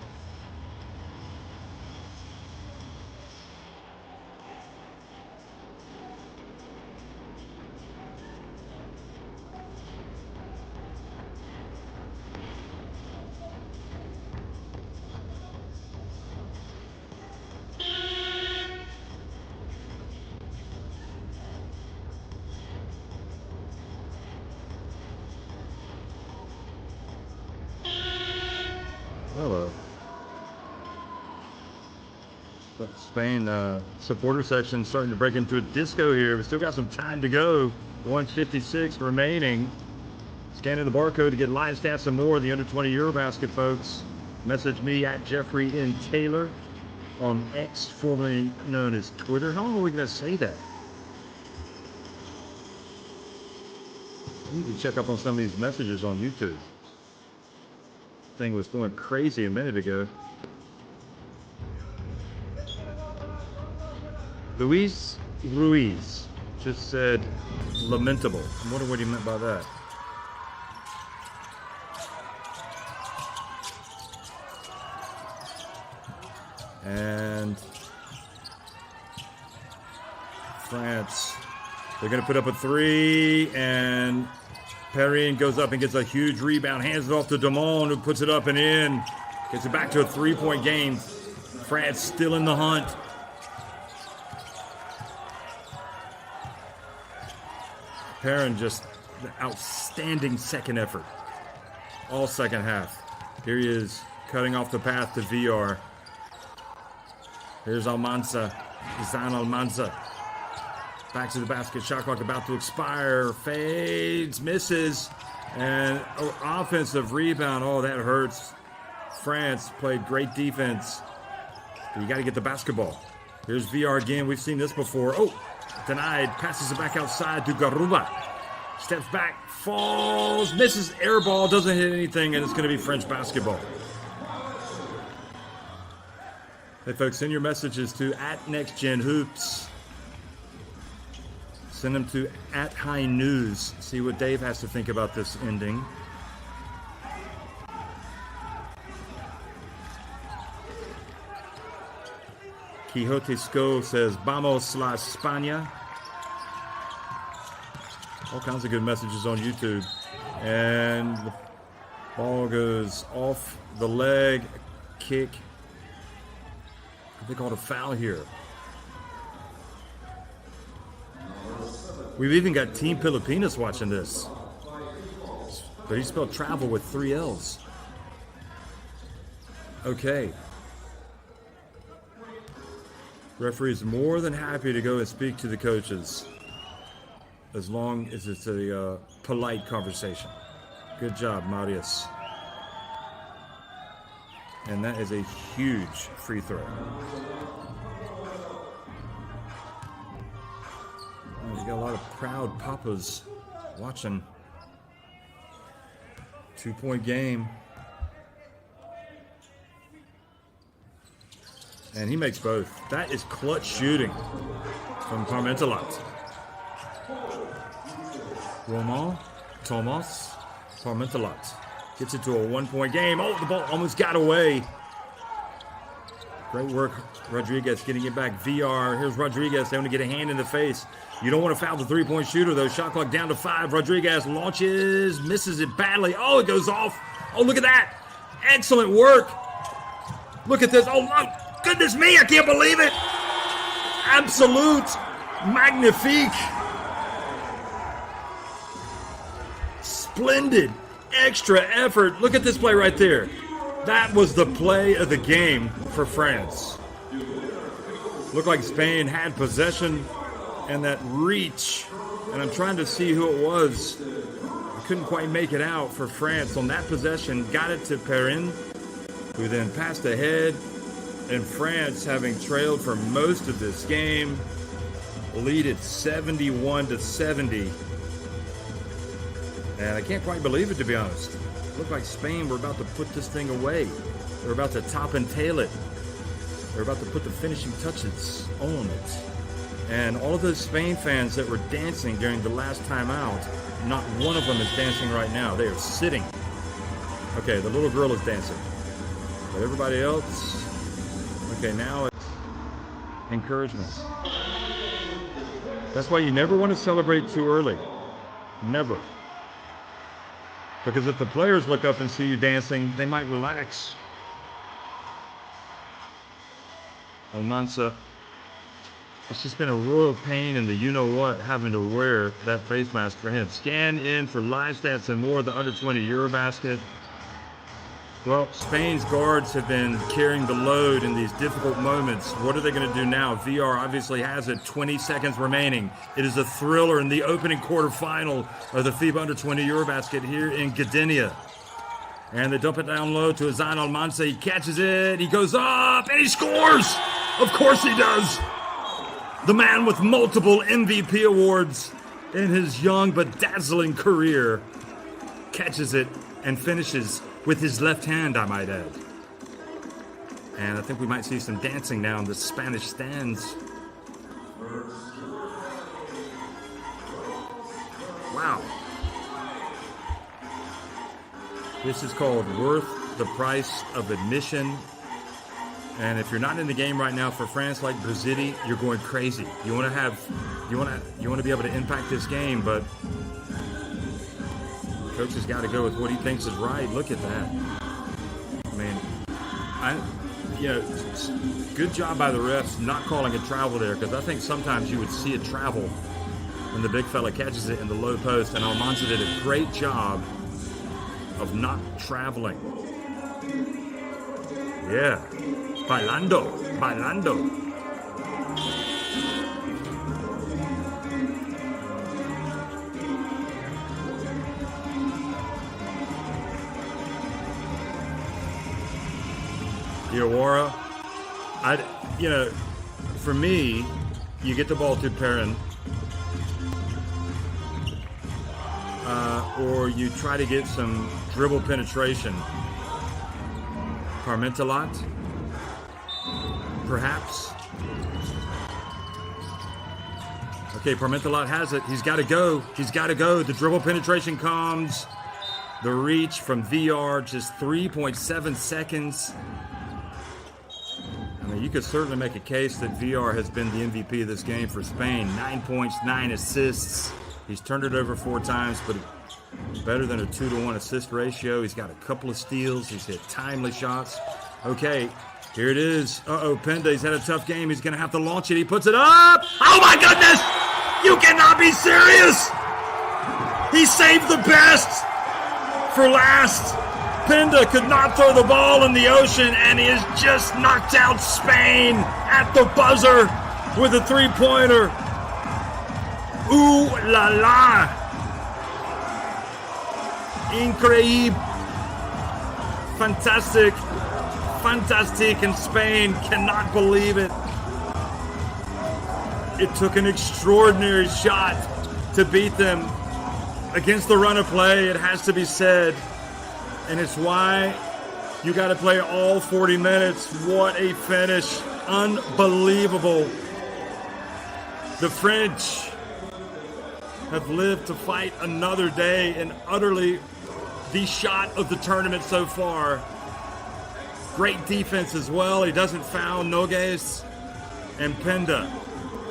Hello. Spain supporter section starting to break into a disco here. We still got some time to go. 1:56 remaining. Scanning the barcode to get live stats and more of the under-20 EuroBasket, folks. Message me at Jeffrey N. Taylor on X, formerly known as Twitter. How long are we going to say that? I need to check up on some of these messages on YouTube. Thing was going crazy a minute ago. Luis Ruiz just said lamentable. I wonder what he meant by that. And France, they're going to put up a three, and Perrin goes up and gets a huge rebound, hands it off to Damon, who puts it up and in. Gets it back to a three-point game. France still in the hunt. Perrin just an outstanding second effort. All second half. Here he is, cutting off the path to VR. Here's Almanza. Zan Almanza. Back to the basket, shot clock about to expire. Fades, misses, and offensive rebound. Oh, that hurts. France played great defense. But you got to get the basketball. Here's VR again. We've seen this before. Oh, denied. Passes it back outside to Garuba. Steps back, falls, misses, air ball, doesn't hit anything, and it's going to be French basketball. Hey folks, send your messages to @NextGenHoops. Send them to @HighNews. See what Dave has to think about this ending. Quixote Sco says, Vamos la España. All kinds of good messages on YouTube. And the ball goes off the leg, kick. They called a foul here. We've even got Team Pilipinas watching this. But he spelled travel with 3 L's. Okay. Referee's more than happy to go and speak to the coaches, as long as it's a polite conversation. Good job, Marius. And that is a huge free throw. Oh, you got a lot of proud papas watching. 2-point game. And he makes both. That is clutch shooting from Parmentalat. Roman Thomas Parmentalat gets it to a 1-point game. Oh, the ball almost got away. Great work, Rodriguez getting it back. VR. Here's Rodriguez. They want to get a hand in the face. You don't want to foul the 3-point shooter, though. Shot clock down to 5. Rodriguez launches, misses it badly. Oh, it goes off. Oh, look at that. Excellent work. Look at this. Oh, goodness me, I can't believe it. Absolute magnifique. Splendid extra effort. Look at this play right there. That was the play of the game for France. Looked like Spain had possession and that reach. And I'm trying to see who it was. I couldn't quite make it out for France on that possession. Got it to Perrin, who then passed ahead. And France, having trailed for most of this game, lead it 71-70. And I can't quite believe it, to be honest. It looked like Spain were about to put this thing away. They were about to top and tail it. They were about to put the finishing touches on it. And all of those Spain fans that were dancing during the last timeout, not one of them is dancing right now. They are sitting. Okay, the little girl is dancing. But everybody else... Okay, now it's encouragement. That's why you never want to celebrate too early. Never. Because if the players look up and see you dancing, they might relax. Almanza, it's just been a royal pain in the you-know-what having to wear that face mask for him. Scan in for live stats and more of the under-20 EuroBasket. Well, Spain's guards have been carrying the load in these difficult moments. What are they going to do now? VR obviously has it. 20 seconds remaining. It is a thriller in the opening quarterfinal of the FIBA Under-20 EuroBasket here in Gdynia. And they dump it down low to Azan Almanza. He catches it. He goes up and he scores. Of course he does. The man with multiple MVP awards in his young but dazzling career catches it and finishes with his left hand, I might add. And I think we might see some dancing now in the Spanish stands. Wow. This is called worth the price of admission. And if you're not in the game right now for France, like Brazili, you're going crazy. You want to be able to impact this game, but coach has got to go with what he thinks is right. Look at that. I mean, good job by the refs not calling a travel there, because I think sometimes you would see a travel when the big fella catches it in the low post, and Almanza did a great job of not traveling. Yeah. Bailando. Iawara, for me, you get the ball to Perrin, or you try to get some dribble penetration. Parmentalat, perhaps. Okay, Parmentalot has it. He's got to go. He's got to go. The dribble penetration comes. The reach from VR, just 3.7 seconds. I mean, you could certainly make a case that VR has been the MVP of this game for Spain. 9 points, 9 assists. He's turned it over 4 times, but better than a 2-to-1 assist ratio. He's got a couple of steals. He's hit timely shots. Okay, here it is. Penda, he's had a tough game. He's going to have to launch it. He puts it up. Oh, my goodness! You cannot be serious! He saved the best for last. Penda could not throw the ball in the ocean, and he has just knocked out Spain at the buzzer with a 3-pointer. Ooh la la! Increíble! Fantastic! Fantastic! And Spain cannot believe it. It took an extraordinary shot to beat them against the run of play, it has to be said. And it's why you got to play all 40 minutes. What a finish. Unbelievable. The French have lived to fight another day, and utterly the shot of the tournament so far. Great defense as well. He doesn't foul Nogues, and Penda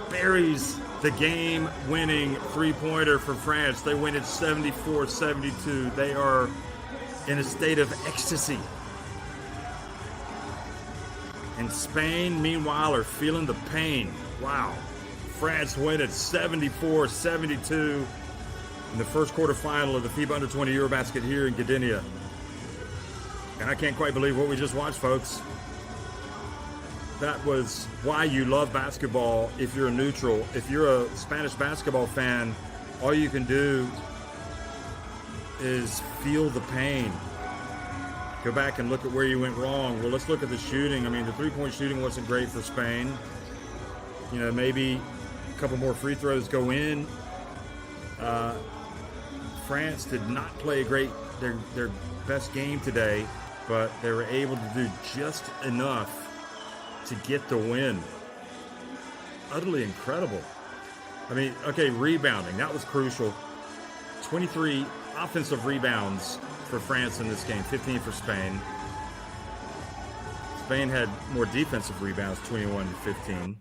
buries the game-winning 3-pointer for France. They win it 74-72. They are in a state of ecstasy. And Spain, meanwhile, are feeling the pain. Wow. France win it 74-72 in the first quarterfinal of the FIBA U20 EuroBasket here in Gdynia. And I can't quite believe what we just watched, folks. That was why you love basketball if you're a neutral. If you're a Spanish basketball fan, all you can do is feel the pain. Go back and look at where you went wrong. Well, let's look at the shooting. I mean, the three-point shooting wasn't great for Spain. You know, maybe a couple more free throws go in. France did not play their best game today, but they were able to do just enough to get the win. Utterly incredible. I mean, okay, rebounding, that was crucial. 23 offensive rebounds for France in this game, 15 for Spain. Spain had more defensive rebounds, 21-15.